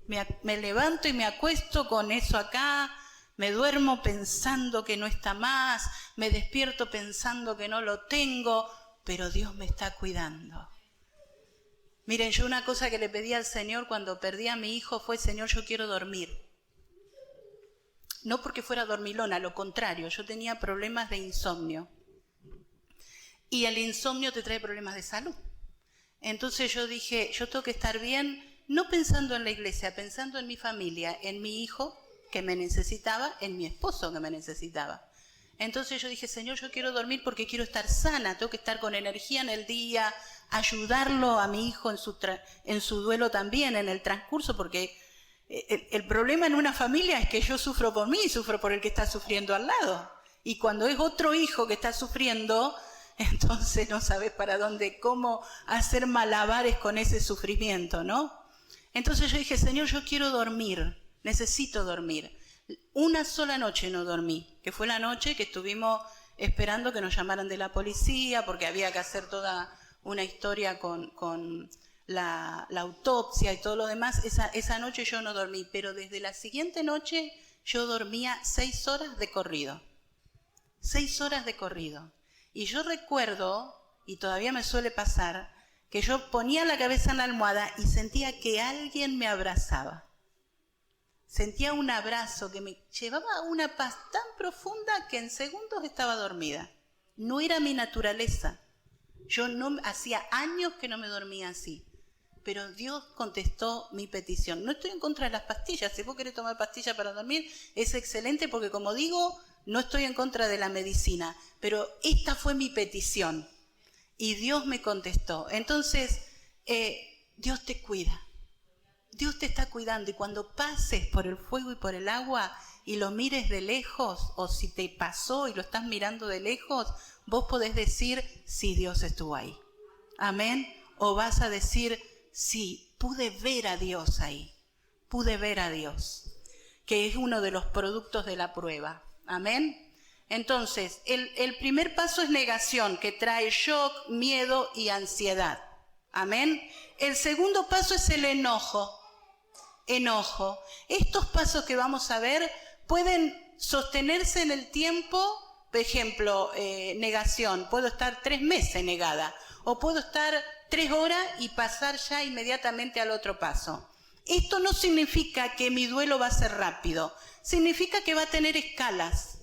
me levanto y me acuesto con eso acá, me duermo pensando que no está más, me despierto pensando que no lo tengo, pero Dios me está cuidando. Miren, yo una cosa que le pedí al Señor cuando perdí a mi hijo fue, Señor, yo quiero dormir. No porque fuera dormilona, lo contrario, yo tenía problemas de insomnio. Y el insomnio te trae problemas de salud. Entonces yo dije, yo tengo que estar bien, no pensando en la iglesia, pensando en mi familia, en mi hijo que me necesitaba, en mi esposo que me necesitaba. Entonces yo dije, Señor, yo quiero dormir porque quiero estar sana, tengo que estar con energía en el día, ayudarlo a mi hijo en su duelo también, en el transcurso, porque el problema en una familia es que yo sufro por mí y sufro por el que está sufriendo al lado. Y cuando es otro hijo que está sufriendo, entonces no sabes para dónde, cómo hacer malabares con ese sufrimiento, ¿no? Entonces yo dije, Señor, yo quiero dormir, necesito dormir. Una sola noche no dormí, que fue la noche que estuvimos esperando que nos llamaran de la policía, porque había que hacer toda una historia con la autopsia y todo lo demás. Esa noche yo no dormí, pero desde la siguiente noche yo dormía 6 horas de corrido. 6 horas de corrido. Y yo recuerdo, y todavía me suele pasar, que yo ponía la cabeza en la almohada y sentía que alguien me abrazaba. Sentía un abrazo que me llevaba a una paz tan profunda que en segundos estaba dormida. No era mi naturaleza. Hacía años que no me dormía así. Pero Dios contestó mi petición. No estoy en contra de las pastillas. Si vos querés tomar pastillas para dormir, es excelente porque, como digo, no estoy en contra de la medicina. Pero esta fue mi petición. Y Dios me contestó. Entonces, Dios te cuida. Dios te está cuidando, y cuando pases por el fuego y por el agua y lo mires de lejos, o si te pasó y lo estás mirando de lejos, vos podés decir, sí, Dios estuvo ahí. Amén. O vas a decir, sí, pude ver a Dios ahí. Pude ver a Dios, que es uno de los productos de la prueba. Amén. Entonces, el primer paso es negación, que trae shock, miedo y ansiedad. Amén. El segundo paso es el enojo. Enojo. Estos pasos que vamos a ver pueden sostenerse en el tiempo. Por ejemplo, negación. Puedo estar 3 meses negada. O puedo estar 3 horas y pasar ya inmediatamente al otro paso. Esto no significa que mi duelo va a ser rápido. Significa que va a tener escalas.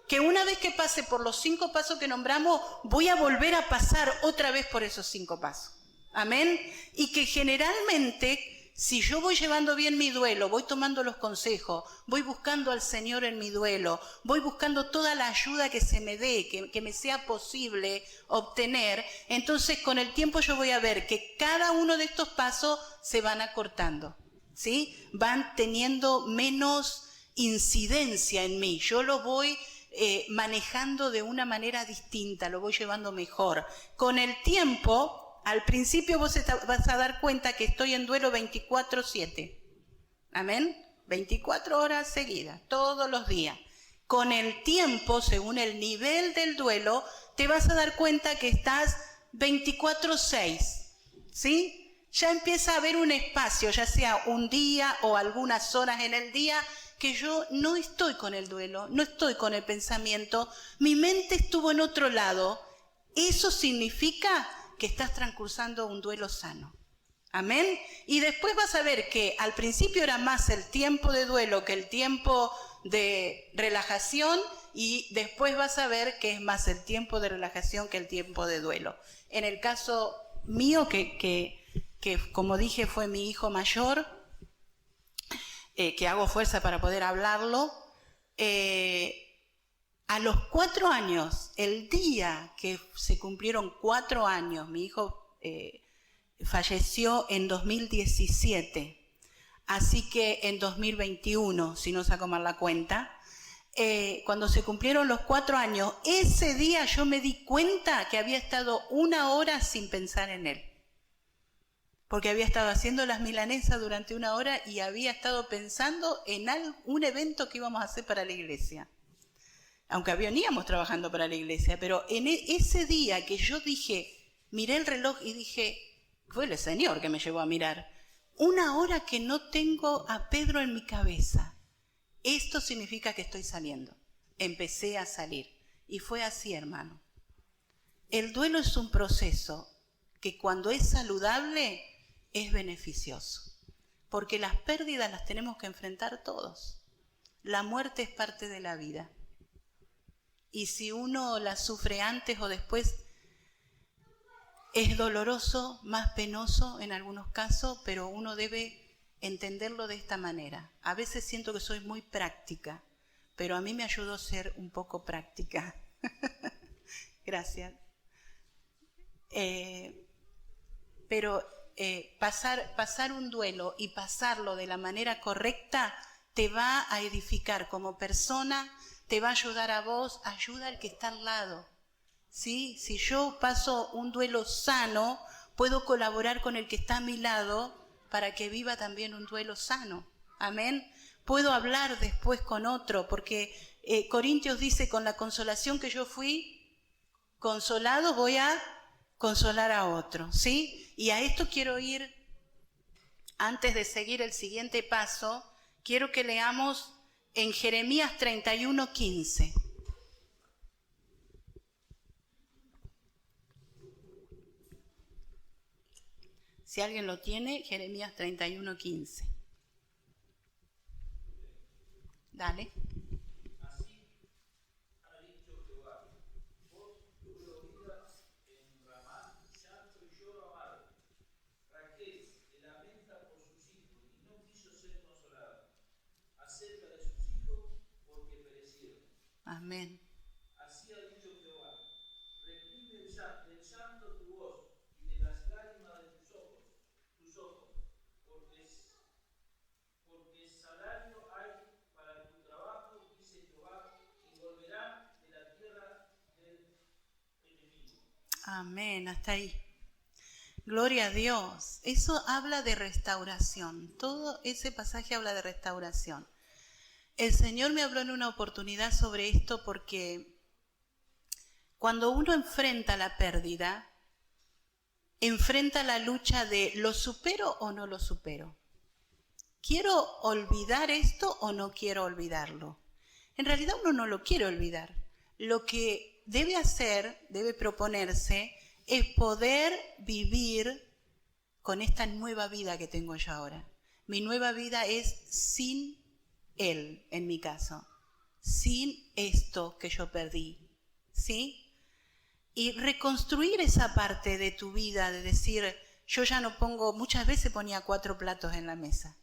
Que una vez que pase por los 5 pasos que nombramos, voy a volver a pasar otra vez por esos 5 pasos. Amén. Y que generalmente, si yo voy llevando bien mi duelo, voy tomando los consejos, voy buscando al Señor en mi duelo, voy buscando toda la ayuda que se me dé, que me sea posible obtener, entonces con el tiempo yo voy a ver que cada uno de estos pasos se van acortando, ¿sí? Van teniendo menos incidencia en mí. Yo lo voy manejando de una manera distinta, lo voy llevando mejor. Con el tiempo, al principio vos vas a dar cuenta que estoy en duelo 24/7. Amén. 24 horas seguidas, todos los días. Con el tiempo, según el nivel del duelo, te vas a dar cuenta que estás 24/6. ¿Sí? Ya empieza a haber un espacio, ya sea un día o algunas horas en el día, que yo no estoy con el duelo, no estoy con el pensamiento, mi mente estuvo en otro lado. Eso significa que estás transcursando un duelo sano. Amén. Y después vas a ver que al principio era más el tiempo de duelo que el tiempo de relajación, y después vas a ver que es más el tiempo de relajación que el tiempo de duelo. En el caso mío, que como dije fue mi hijo mayor, que hago fuerza para poder hablarlo, a los 4 años, el día que se cumplieron 4 años, mi hijo falleció en 2017, así que en 2021, si no saco mal la cuenta, cuando se cumplieron los 4 años, ese día yo me di cuenta que había estado 1 hora sin pensar en él. Porque había estado haciendo las milanesas durante 1 hora y había estado pensando en un evento que íbamos a hacer para la iglesia. Aunque veníamos trabajando para la iglesia, pero en ese día que yo dije, miré el reloj y dije, fue el Señor que me llevó a mirar, 1 hora que no tengo a Pedro en mi cabeza. Esto significa que estoy saliendo. Empecé a salir. Y fue así, hermano. El duelo es un proceso que cuando es saludable es beneficioso. Porque las pérdidas las tenemos que enfrentar todos. La muerte es parte de la vida. Y si uno la sufre antes o después, es doloroso, más penoso en algunos casos, pero uno debe entenderlo de esta manera. A veces siento que soy muy práctica, pero a mí me ayudó a ser un poco práctica. Gracias. Pero pasar un duelo y pasarlo de la manera correcta te va a edificar como persona, te va a ayudar a vos, ayuda al que está al lado. ¿Sí? Si yo paso un duelo sano, puedo colaborar con el que está a mi lado para que viva también un duelo sano. Amén. Puedo hablar después con otro, porque Corintios dice, con la consolación que yo fui consolado, voy a consolar a otro. ¿Sí? Y a esto quiero ir, antes de seguir el siguiente paso, quiero que leamos en Jeremías 31:15. Si alguien lo tiene, Jeremías 31:15. Dale. Así ha dicho Jehová, vos tuve oídas en Ramá, llanto y lloro amargo. Raquel se lamenta por sus hijos y no quiso ser consolada. Acerca de sus hijos, porque perecieron. Amén. Así ha dicho Jehová, reprime del llanto tu voz y de las lágrimas de tus ojos, porque salario hay para tu trabajo, dice Jehová, y volverán de la tierra del enemigo. Amén, hasta ahí. Gloria a Dios. Eso habla de restauración. Todo ese pasaje habla de restauración. El Señor me habló en una oportunidad sobre esto porque cuando uno enfrenta la pérdida, enfrenta la lucha de ¿lo supero o no lo supero? ¿Quiero olvidar esto o no quiero olvidarlo? En realidad uno no lo quiere olvidar. Lo que debe hacer, debe proponerse, es poder vivir con esta nueva vida que tengo yo ahora. Mi nueva vida es sin Él, en mi caso. Sin esto que yo perdí. ¿Sí? Y reconstruir esa parte de tu vida, de decir, yo ya no pongo, muchas veces ponía 4 platos en la mesa.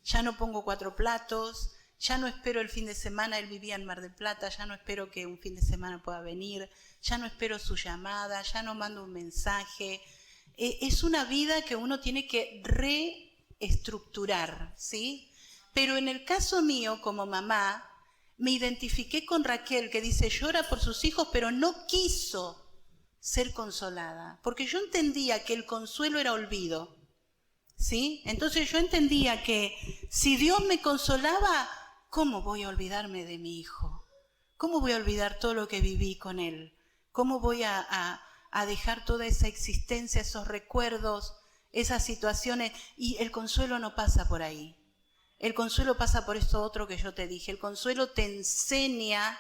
Ya no pongo 4 platos, ya no espero el fin de semana, él vivía en Mar del Plata, ya no espero que un fin de semana pueda venir, ya no espero su llamada, ya no mando un mensaje. Es una vida que uno tiene que reestructurar, ¿sí? Pero en el caso mío, como mamá, me identifiqué con Raquel, que dice, llora por sus hijos, pero no quiso ser consolada, porque yo entendía que el consuelo era olvido, ¿sí? Entonces yo entendía que si Dios me consolaba, ¿cómo voy a olvidarme de mi hijo? ¿Cómo voy a olvidar todo lo que viví con él? ¿Cómo voy a dejar toda esa existencia, esos recuerdos, esas situaciones? Y el consuelo no pasa por ahí. El consuelo pasa por esto otro que yo te dije. El consuelo te enseña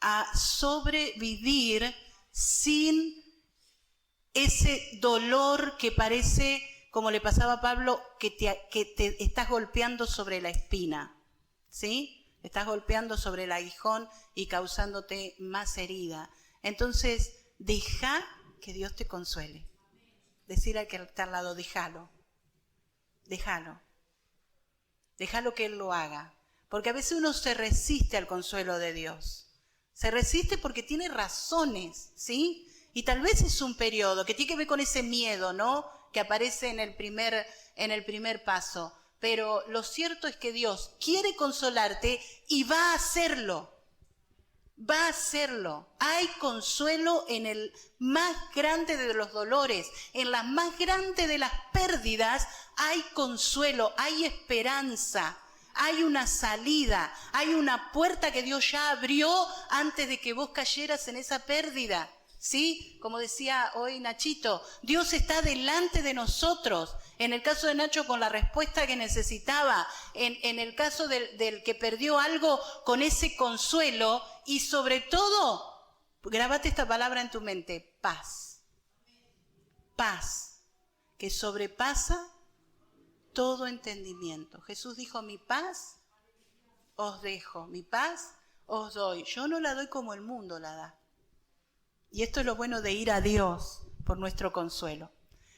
a sobrevivir sin ese dolor que parece, como le pasaba a Pablo, que te estás golpeando sobre la espina, ¿sí? Estás golpeando sobre el aguijón y causándote más herida. Entonces, deja que Dios te consuele. Decir al que está al lado, déjalo. Déjalo. Déjalo que Él lo haga. Porque a veces uno se resiste al consuelo de Dios. Se resiste porque tiene razones, ¿sí? Y tal vez es un periodo que tiene que ver con ese miedo, ¿no? Que aparece en el primer paso. Pero lo cierto es que Dios quiere consolarte y va a hacerlo. Va a hacerlo. Hay consuelo en el más grande de los dolores, en la más grande de las pérdidas. Hay consuelo, hay esperanza, hay una salida, hay una puerta que Dios ya abrió antes de que vos cayeras en esa pérdida. ¿Sí? Como decía hoy Nachito, Dios está delante de nosotros. En el caso de Nacho, con la respuesta que necesitaba. En el caso del que perdió algo, con ese consuelo. Y sobre todo, grabate esta palabra en tu mente: paz. Paz, que sobrepasa todo entendimiento. Jesús dijo: mi paz os dejo, mi paz os doy. Yo no la doy como el mundo la da. Y esto es lo bueno de ir a Dios por nuestro consuelo.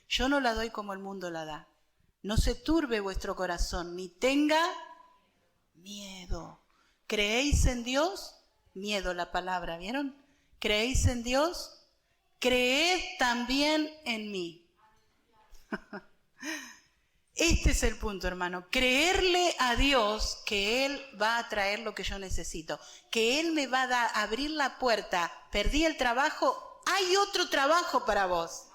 Yo no la doy como el mundo la da. No se turbe vuestro corazón, ni tenga miedo. ¿Creéis en Dios? Miedo la palabra, ¿vieron? ¿Creéis en Dios? Creed también en mí. Este es el punto, hermano. Creerle a Dios que Él va a traer lo que yo necesito. Que Él me va a abrir la puerta. Perdí el trabajo. Hay otro trabajo para vos.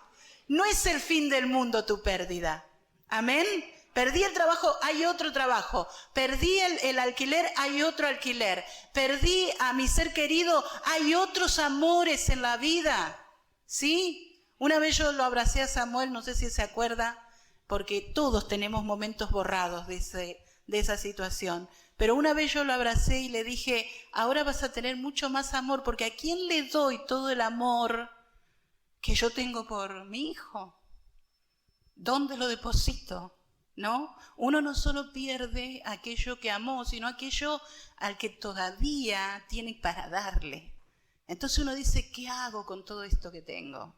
No es el fin del mundo tu pérdida. Amén. Perdí el trabajo, hay otro trabajo. Perdí el alquiler, hay otro alquiler. Perdí a mi ser querido, hay otros amores en la vida. ¿Sí? Una vez yo lo abracé a Samuel, no sé si se acuerda, porque todos tenemos momentos borrados de esa situación. Pero una vez yo lo abracé y le dije: ahora vas a tener mucho más amor, porque ¿a quién le doy todo el amor que yo tengo por mi hijo? ¿Dónde lo deposito? ¿No? Uno no solo pierde aquello que amó, sino aquello al que todavía tiene para darle. Entonces uno dice: ¿qué hago con todo esto que tengo?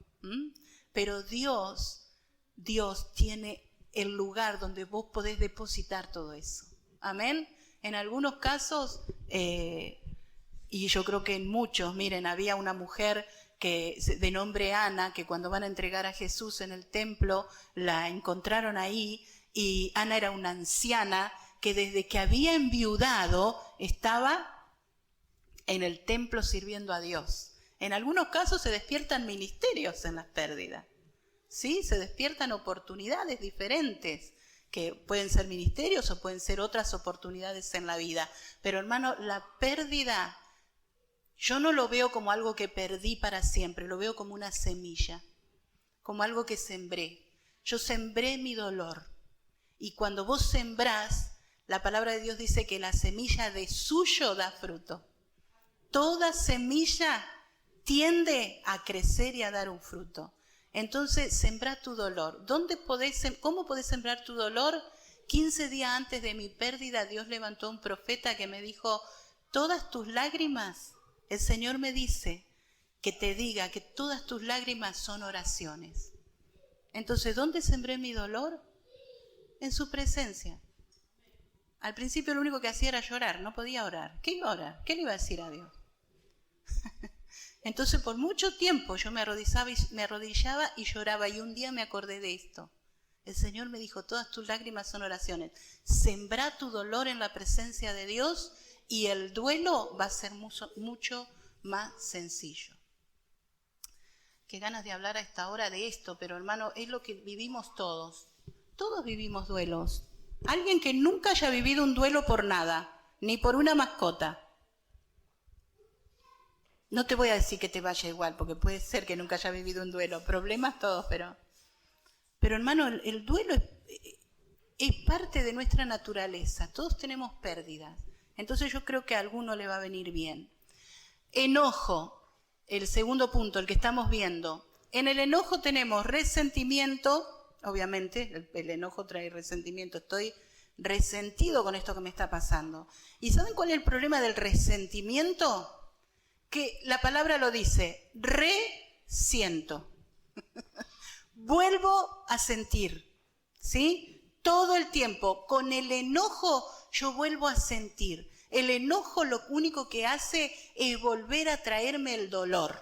Pero Dios tiene el lugar donde vos podés depositar todo eso. Amén. En algunos casos, y yo creo que en muchos, miren, había una mujer de nombre Ana, que cuando van a entregar a Jesús en el templo, la encontraron ahí, y Ana era una anciana que desde que había enviudado estaba en el templo sirviendo a Dios. En algunos casos se despiertan ministerios en las pérdidas. ¿Sí? Se despiertan oportunidades diferentes, que pueden ser ministerios o pueden ser otras oportunidades en la vida. Pero hermano, la pérdida, yo no lo veo como algo que perdí para siempre, lo veo como una semilla, como algo que sembré. Yo sembré mi dolor. Y cuando vos sembrás, la palabra de Dios dice que la semilla de suyo da fruto. Toda semilla tiende a crecer y a dar un fruto. Entonces, sembrá tu dolor. ¿Cómo podés sembrar tu dolor? 15 días antes de mi pérdida, Dios levantó un profeta que me dijo: todas tus lágrimas, el Señor me dice que te diga que todas tus lágrimas son oraciones. Entonces, ¿dónde sembré mi dolor? En su presencia. Al principio lo único que hacía era llorar, no podía orar. ¿Qué iba a orar? ¿Qué le iba a decir a Dios? Entonces por mucho tiempo yo me arrodillaba y lloraba, y un día me acordé de esto. El Señor me dijo: todas tus lágrimas son oraciones. Sembrá tu dolor en la presencia de Dios y el duelo va a ser mucho más sencillo. Qué ganas de hablar a esta hora de esto, pero hermano, es lo que vivimos todos. Todos vivimos duelos. Alguien que nunca haya vivido un duelo por nada, ni por una mascota. No te voy a decir que te vaya igual, porque puede ser que nunca haya vivido un duelo. Problemas todos, pero hermano, el duelo es parte de nuestra naturaleza. Todos tenemos pérdidas. Entonces yo creo que a alguno le va a venir bien. Enojo, el segundo punto, el que estamos viendo. En el enojo tenemos resentimiento. Obviamente, el enojo trae resentimiento. Estoy resentido con esto que me está pasando. ¿Y saben cuál es el problema del resentimiento? Que la palabra lo dice: resiento. Vuelvo a sentir, ¿sí? Todo el tiempo. Con el enojo yo vuelvo a sentir. El enojo lo único que hace es volver a traerme el dolor,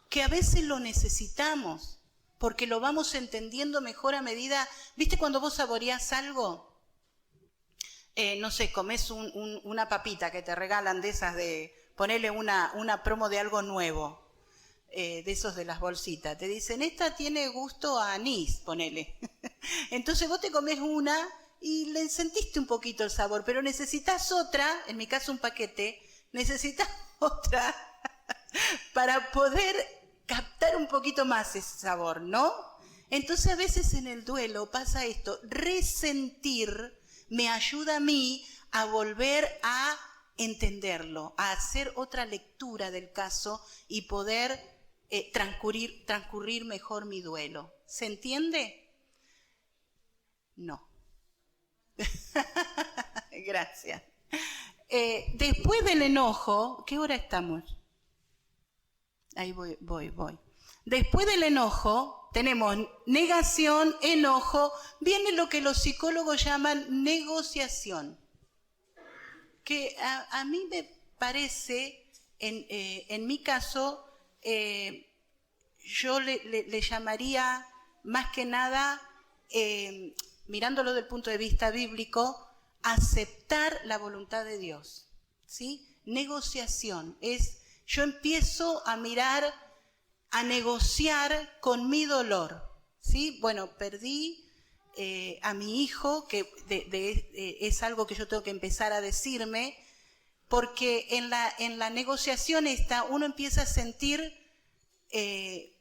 que a veces lo necesitamos, porque lo vamos entendiendo mejor a medida. ¿Viste cuando vos saboreás algo? no sé, comes una papita que te regalan de esas de ponerle una promo de algo nuevo, de esos de las bolsitas. Te dicen, esta tiene gusto a anís, ponele. Entonces vos te comes una y le sentiste un poquito el sabor, pero necesitas otra, en mi caso un paquete, necesitas otra para poder captar un poquito más ese sabor, ¿no? Entonces a veces en el duelo pasa esto, resentir me ayuda a mí a volver a entenderlo, a hacer otra lectura del caso y poder transcurrir mejor mi duelo. ¿Se entiende? No. Gracias. Después del enojo, ¿qué hora estamos? Ahí voy. Después del enojo, tenemos negación, enojo, viene lo que los psicólogos llaman negociación. Que a mí me parece, en mi caso, yo le llamaría más que nada, mirándolo desde el punto de vista bíblico, aceptar la voluntad de Dios, ¿sí? Negociación es, yo empiezo a mirar, a negociar con mi dolor, ¿sí? Bueno, perdí a mi hijo, que es algo que yo tengo que empezar a decirme, porque en la negociación uno empieza a sentir,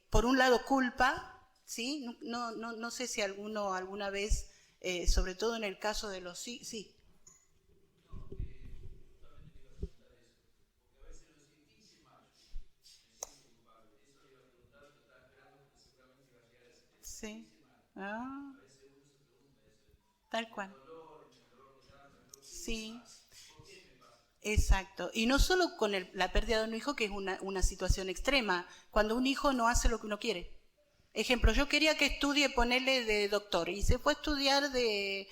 por un lado, culpa, ¿sí? No sé si alguno alguna vez, sobre todo en el caso de los... Sí. Sí. Ah, tal cual. Sí. Exacto. Y no solo con la pérdida de un hijo, que es una situación extrema, cuando un hijo no hace lo que uno quiere. Ejemplo, yo quería que estudie, ponerle de doctor, y se fue a estudiar de,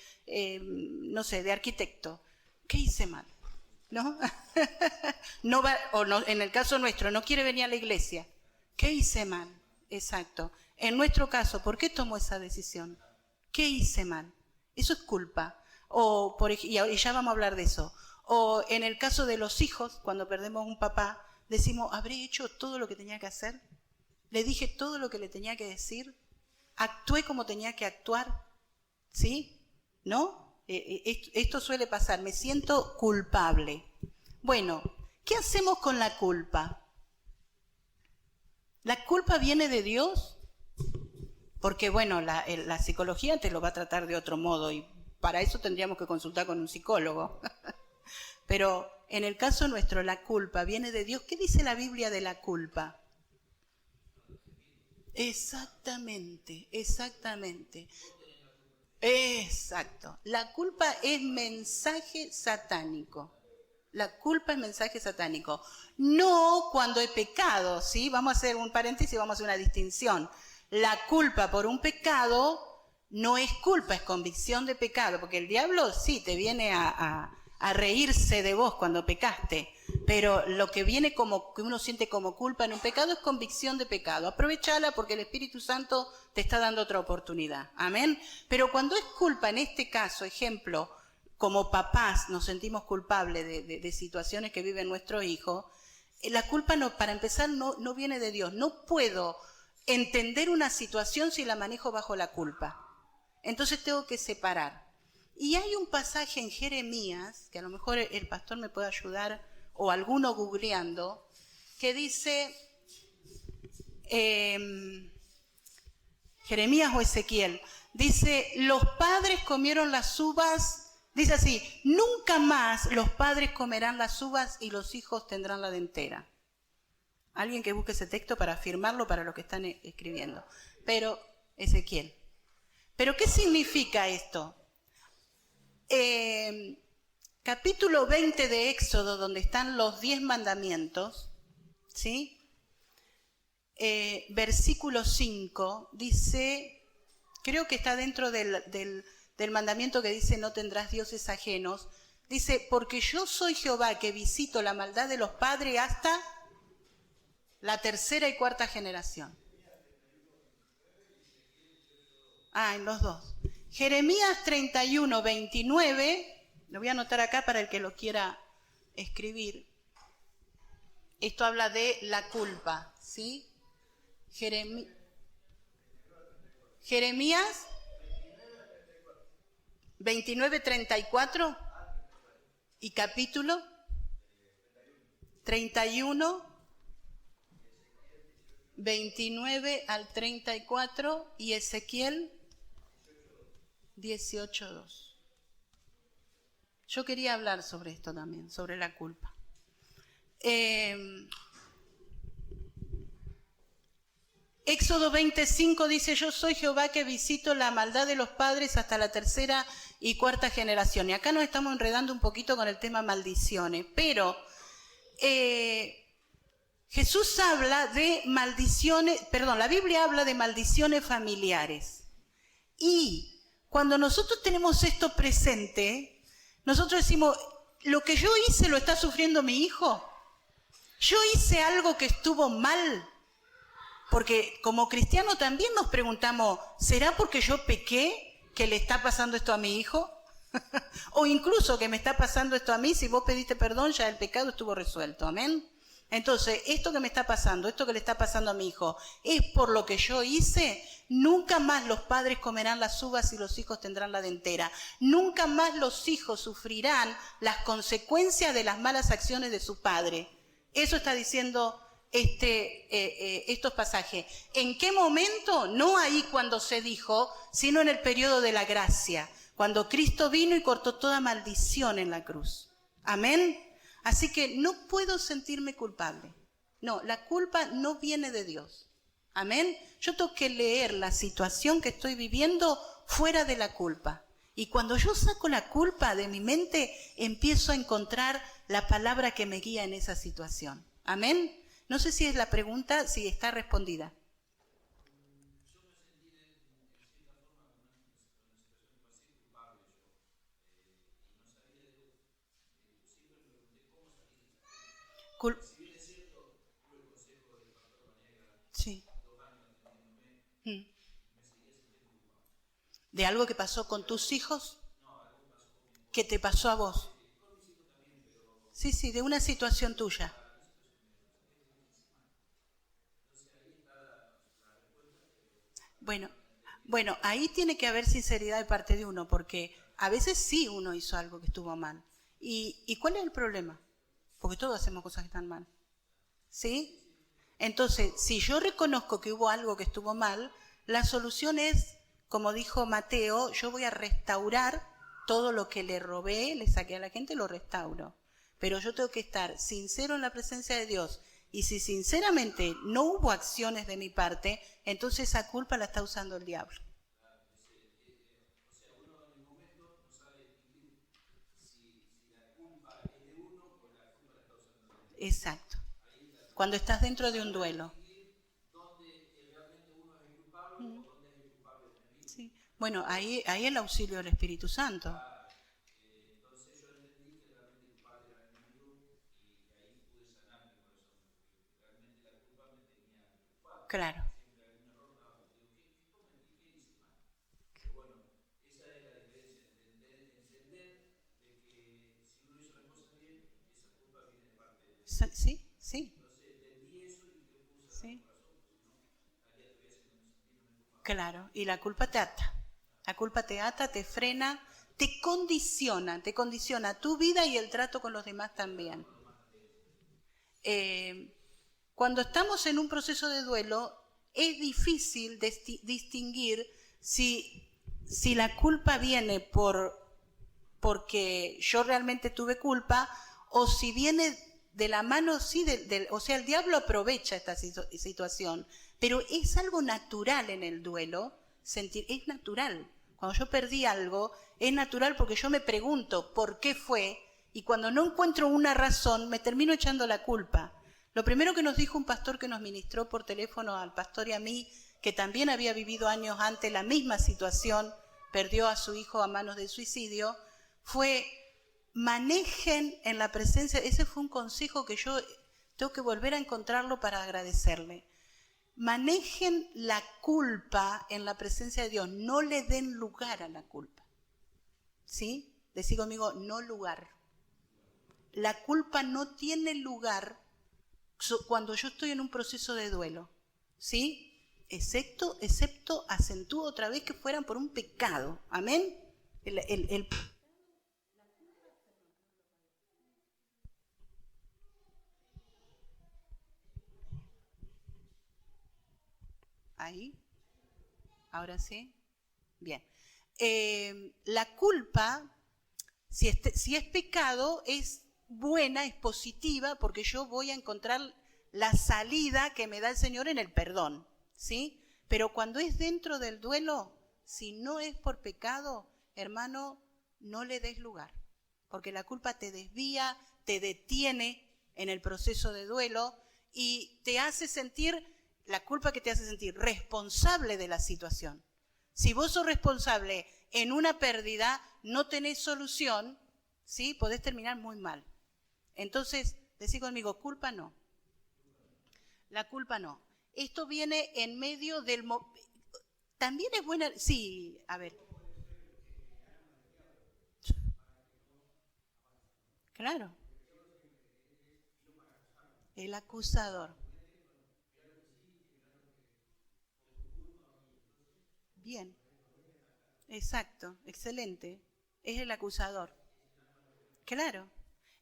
no sé, de arquitecto. ¿Qué hice mal? ¿No? No va, o no, en el caso nuestro, no quiere venir a la iglesia. ¿Qué hice mal? Exacto. En nuestro caso, ¿por qué tomó esa decisión? ¿Qué hice mal? Eso es culpa. Y ya vamos a hablar de eso. O en el caso de los hijos, cuando perdemos un papá, decimos, ¿habré hecho todo lo que tenía que hacer? ¿Le dije todo lo que le tenía que decir? ¿Actué como tenía que actuar? ¿Sí? ¿No? Esto suele pasar, me siento culpable. Bueno, ¿qué hacemos con la culpa? ¿La culpa viene de Dios? Porque, bueno, la psicología te lo va a tratar de otro modo y para eso tendríamos que consultar con un psicólogo. Pero en el caso nuestro, la culpa viene de Dios. ¿Qué dice la Biblia de la culpa? Exactamente. Exacto. La culpa es mensaje satánico. La culpa es mensaje satánico. No cuando he pecado, ¿sí? Vamos a hacer un paréntesis, vamos a hacer una distinción. La culpa por un pecado no es culpa, es convicción de pecado, porque el diablo sí te viene a reírse de vos cuando pecaste, pero lo que viene como que uno siente como culpa en un pecado es convicción de pecado. Aprovechala porque el Espíritu Santo te está dando otra oportunidad. Amén. Pero cuando es culpa, en este caso, ejemplo, como papás nos sentimos culpables de situaciones que viven nuestros hijos, la culpa no, para empezar no viene de Dios. No puedo entender una situación si la manejo bajo la culpa. Entonces tengo que separar. Y hay un pasaje en Jeremías, que a lo mejor el pastor me puede ayudar, o alguno googleando, que dice, Jeremías o Ezequiel, dice, los padres comieron las uvas, dice así, nunca más los padres comerán las uvas y los hijos tendrán la dentera. Alguien que busque ese texto para afirmarlo para los que están escribiendo. Pero, Ezequiel. ¿Pero qué significa esto? Capítulo 20 de Éxodo, donde están los 10 mandamientos, ¿sí? Versículo 5, dice, creo que está dentro del mandamiento que dice no tendrás dioses ajenos, dice, porque yo soy Jehová que visito la maldad de los padres hasta la 3ª y 4ª generación. En los dos. Jeremías 31, 29 Lo voy a anotar acá para el que lo quiera escribir. Esto habla de la culpa, ¿sí? Jeremías 29:34 y capítulo 31, 29 al 34 y Ezequiel 18:2. Yo quería hablar sobre esto también, sobre la culpa. Éxodo 25 dice: yo soy Jehová que visito la maldad de los padres hasta la tercera y cuarta generación. Y acá nos estamos enredando un poquito con el tema maldiciones, pero Jesús habla de maldiciones, perdón, la Biblia habla de maldiciones familiares. Y cuando nosotros tenemos esto presente, nosotros decimos, lo que yo hice lo está sufriendo mi hijo. Yo hice algo que estuvo mal. Porque como cristianos también nos preguntamos, ¿será porque yo pequé que le está pasando esto a mi hijo? O incluso que me está pasando esto a mí, si vos pediste perdón, ya el pecado estuvo resuelto. Amén. Entonces, esto que me está pasando, esto que le está pasando a mi hijo, ¿es por lo que yo hice? Nunca más los padres comerán las uvas y los hijos tendrán la dentera. Nunca más los hijos sufrirán las consecuencias de las malas acciones de su padre. Eso está diciendo estos pasajes. ¿En qué momento? No ahí cuando se dijo, sino en el periodo de la gracia, cuando Cristo vino y cortó toda maldición en la cruz. Amén. Así que no puedo sentirme culpable. No, la culpa no viene de Dios. Amén. Yo tengo que leer la situación que estoy viviendo fuera de la culpa. Y cuando yo saco la culpa de mi mente, empiezo a encontrar la palabra que me guía en esa situación. Amén. No sé si es la pregunta, si está respondida. Sí. ¿De algo que pasó con tus hijos? ¿Qué te pasó a vos? Sí, de una situación tuya. Bueno, ahí tiene que haber sinceridad de parte de uno, porque a veces sí uno hizo algo que estuvo mal. ¿Y cuál es el problema? Porque todos hacemos cosas que están mal. ¿Sí? Entonces, si yo reconozco que hubo algo que estuvo mal, la solución es, como dijo Mateo, yo voy a restaurar todo lo que le robé, le saqué a la gente, lo restauro. Pero yo tengo que estar sincero en la presencia de Dios. Y si sinceramente no hubo acciones de mi parte, entonces esa culpa la está usando el diablo. Exacto. Cuando estás dentro de un duelo. Sí. Bueno, ahí el auxilio del Espíritu Santo. Claro. Sí. Sí. Claro, y la culpa te ata. La culpa te ata, te frena, te condiciona tu vida y el trato con los demás también. Cuando estamos en un proceso de duelo, es difícil distinguir si la culpa viene porque yo realmente tuve culpa o si viene de la mano, sí, o sea, el diablo aprovecha esta situación, pero es algo natural en el duelo, es natural. Cuando yo perdí algo, es natural porque yo me pregunto por qué fue, y cuando no encuentro una razón, me termino echando la culpa. Lo primero que nos dijo un pastor que nos ministró por teléfono al pastor y a mí, que también había vivido años antes la misma situación, perdió a su hijo a manos de suicidio, fue: manejen en la presencia. Ese fue un consejo que yo tengo que volver a encontrarlo para agradecerle. Manejen la culpa en la presencia de Dios, no le den lugar a la culpa. ¿Sí? Decí conmigo, no lugar. La culpa no tiene lugar cuando yo estoy en un proceso de duelo, ¿sí? Excepto acentúo otra vez que fueran por un pecado. Amén. Ahí. Ahora sí. Bien. La culpa, si es pecado, es buena, es positiva, porque yo voy a encontrar la salida que me da el Señor en el perdón, ¿sí? Pero cuando es dentro del duelo, si no es por pecado, hermano, no le des lugar, porque la culpa te desvía, te detiene en el proceso de duelo y te hace sentir, la culpa que te hace sentir responsable de la situación. Si vos sos responsable en una pérdida, no tenés solución, ¿sí? Podés terminar muy mal. Entonces, decí conmigo, culpa no. La culpa no. Esto viene en medio del... También es buena... Sí, a ver. Claro. El acusador. Bien. Exacto, excelente. Es el acusador. Claro.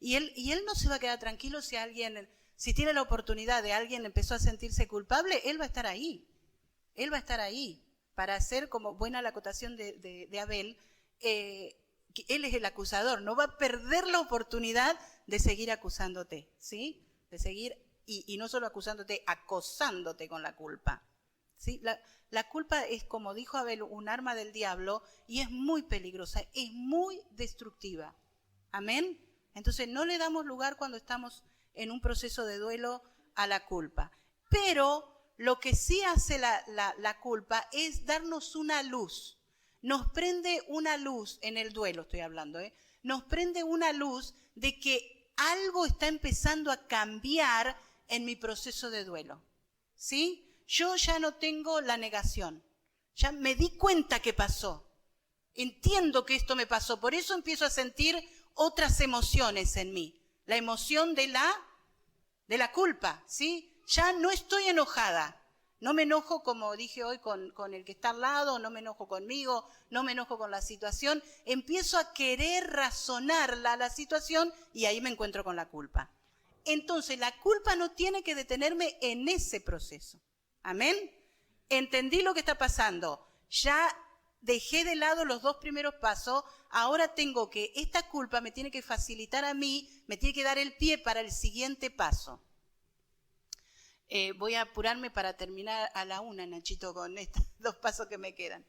Y él no se va a quedar tranquilo si tiene la oportunidad de alguien empezó a sentirse culpable, él va a estar ahí. Él va a estar ahí para hacer, como buena la acotación de Abel, él es el acusador, no va a perder la oportunidad de seguir acusándote, ¿sí? De seguir, y no solo acusándote, acosándote con la culpa. ¿Sí? La culpa es, como dijo Abel, un arma del diablo y es muy peligrosa, es muy destructiva. Amén. Entonces no le damos lugar cuando estamos en un proceso de duelo a la culpa. Pero lo que sí hace la culpa es darnos una luz. Nos prende una luz en el duelo, estoy hablando, nos prende una luz de que algo está empezando a cambiar en mi proceso de duelo. ¿Sí? Yo ya no tengo la negación. Ya me di cuenta que pasó. Entiendo que esto me pasó. Por eso empiezo a sentir otras emociones en mí. La emoción de la culpa, ¿sí? Ya no estoy enojada. No me enojo, como dije hoy, con el que está al lado, no me enojo conmigo, no me enojo con la situación. Empiezo a querer razonar la situación y ahí me encuentro con la culpa. Entonces, la culpa no tiene que detenerme en ese proceso. ¿Amén? Entendí lo que está pasando. Ya dejé de lado los 2 primeros pasos. Ahora tengo que, esta culpa me tiene que facilitar a mí, me tiene que dar el pie para el siguiente paso. Voy a apurarme para terminar a la 1, Nachito, con estos 2 pasos que me quedan.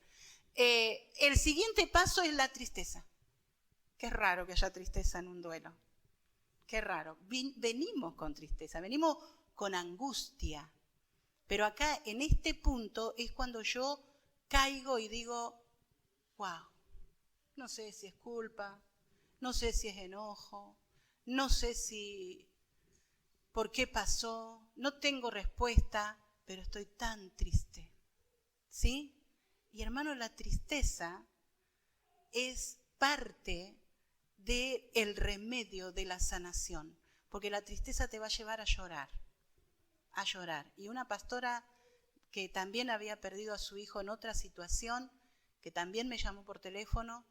El siguiente paso es la tristeza. Qué raro que haya tristeza en un duelo. Qué raro. Venimos con tristeza, venimos con angustia. Pero acá, en este punto, es cuando yo caigo y digo, wow, no sé si es culpa, no sé si es enojo, no sé si, por qué pasó, no tengo respuesta, pero estoy tan triste. ¿Sí? Y hermano, la tristeza es parte del remedio de la sanación, porque la tristeza te va a llevar a llorar. Y una pastora que también había perdido a su hijo en otra situación, que también me llamó por teléfono,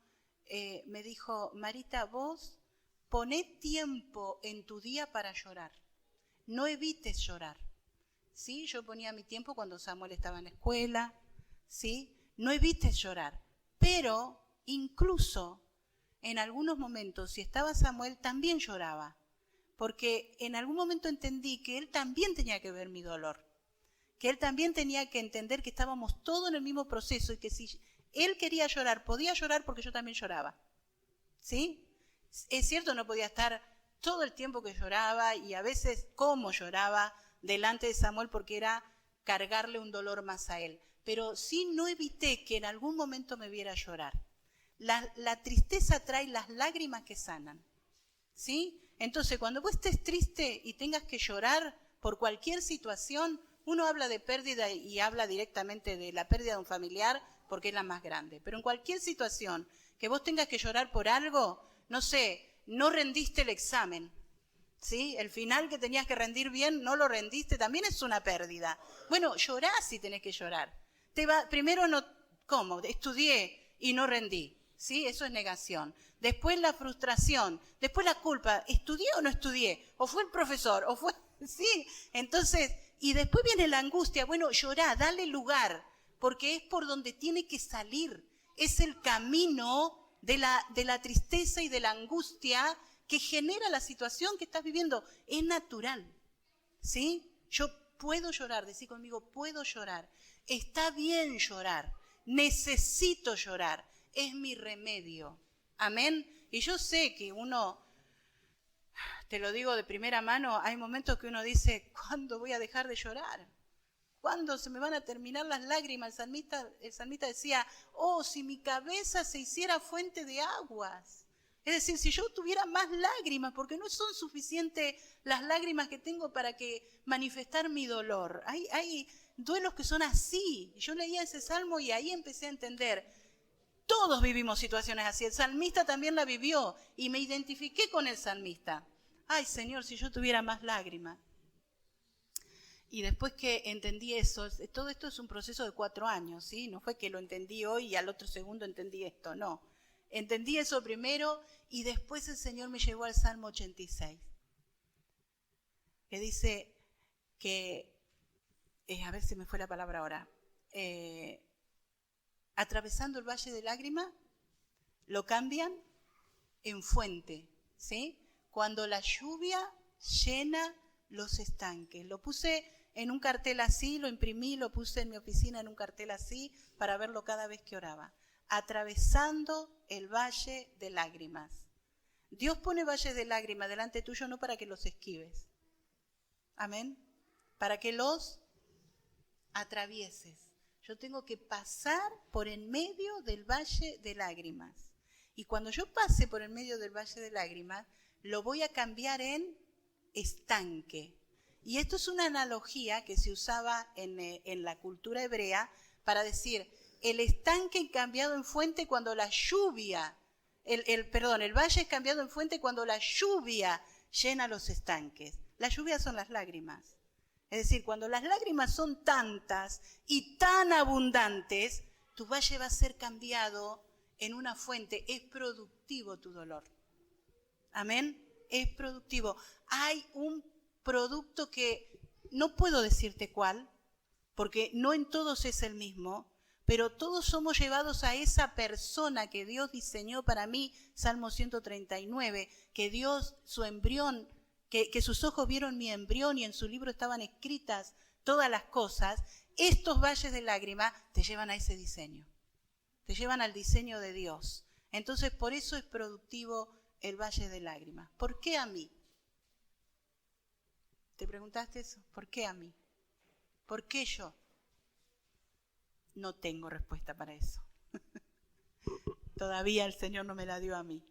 me dijo, Marita, vos poné tiempo en tu día para llorar, no evites llorar. ¿Sí? Yo ponía mi tiempo cuando Samuel estaba en la escuela, ¿sí? No evites llorar, pero incluso en algunos momentos, si estaba Samuel, también lloraba. Porque en algún momento entendí que él también tenía que ver mi dolor, que él también tenía que entender que estábamos todos en el mismo proceso y que si él quería llorar, podía llorar porque yo también lloraba. ¿Sí? Es cierto, no podía estar todo el tiempo que lloraba y a veces cómo lloraba delante de Samuel porque era cargarle un dolor más a él. Pero sí no evité que en algún momento me viera llorar. La tristeza trae las lágrimas que sanan. ¿Sí? Entonces, cuando vos estés triste y tengas que llorar por cualquier situación, uno habla de pérdida y habla directamente de la pérdida de un familiar porque es la más grande. Pero en cualquier situación que vos tengas que llorar por algo, no sé, no rendiste el examen, ¿sí? El final que tenías que rendir bien, no lo rendiste, también es una pérdida. Bueno, llorá si tenés que llorar. Primero, ¿cómo? Estudié y no rendí, ¿sí? Eso es negación. Después la frustración, después la culpa, ¿estudié o no estudié? ¿O fue el profesor? ¿O fue...? ¿Sí? Entonces, y después viene la angustia. Bueno, llorá, dale lugar, porque es por donde tiene que salir. Es el camino de la tristeza y de la angustia que genera la situación que estás viviendo. Es natural, ¿sí? Yo puedo llorar, decí conmigo, puedo llorar. Está bien llorar, necesito llorar, es mi remedio. Amén. Y yo sé que uno, te lo digo de primera mano, hay momentos que uno dice, ¿cuándo voy a dejar de llorar? ¿Cuándo se me van a terminar las lágrimas? El salmista decía, oh, si mi cabeza se hiciera fuente de aguas. Es decir, si yo tuviera más lágrimas, porque no son suficientes las lágrimas que tengo para manifestar mi dolor. Hay duelos que son así. Yo leía ese salmo y ahí empecé a entender. Todos vivimos situaciones así. El salmista también la vivió y me identifiqué con el salmista. Ay, Señor, si yo tuviera más lágrimas. Y después que entendí eso, todo esto es un proceso de 4 años, ¿sí? No fue que lo entendí hoy y al otro segundo entendí esto, no. Entendí eso primero y después el Señor me llevó al Salmo 86, que dice que, a ver si me fue la palabra ahora, atravesando el valle de lágrimas, lo cambian en fuente, ¿sí? Cuando la lluvia llena los estanques. Lo puse en un cartel así, lo imprimí, lo puse en mi oficina en un cartel así para verlo cada vez que oraba. Atravesando el valle de lágrimas. Dios pone valles de lágrimas delante tuyo no para que los esquives. Amén. Para que los atravieses. Yo tengo que pasar por en medio del valle de lágrimas. Y cuando yo pase por en medio del valle de lágrimas, lo voy a cambiar en estanque. Y esto es una analogía que se usaba en la cultura hebrea para decir, el estanque cambiado en fuente cuando la lluvia, el valle es cambiado en fuente cuando la lluvia llena los estanques. La lluvia son las lágrimas. Es decir, cuando las lágrimas son tantas y tan abundantes, tu valle va a ser cambiado en una fuente. Es productivo tu dolor. Amén. Es productivo. Hay un producto que no puedo decirte cuál, porque no en todos es el mismo, pero todos somos llevados a esa persona que Dios diseñó para mí, Salmo 139, que Dios, su embrión, que sus ojos vieron mi embrión y en su libro estaban escritas todas las cosas. Estos valles de lágrimas te llevan a ese diseño, te llevan al diseño de Dios. Entonces, por eso es productivo el valle de lágrimas. ¿Por qué a mí? ¿Te preguntaste eso? ¿Por qué a mí? ¿Por qué yo? No tengo respuesta para eso. Todavía el Señor no me la dio a mí.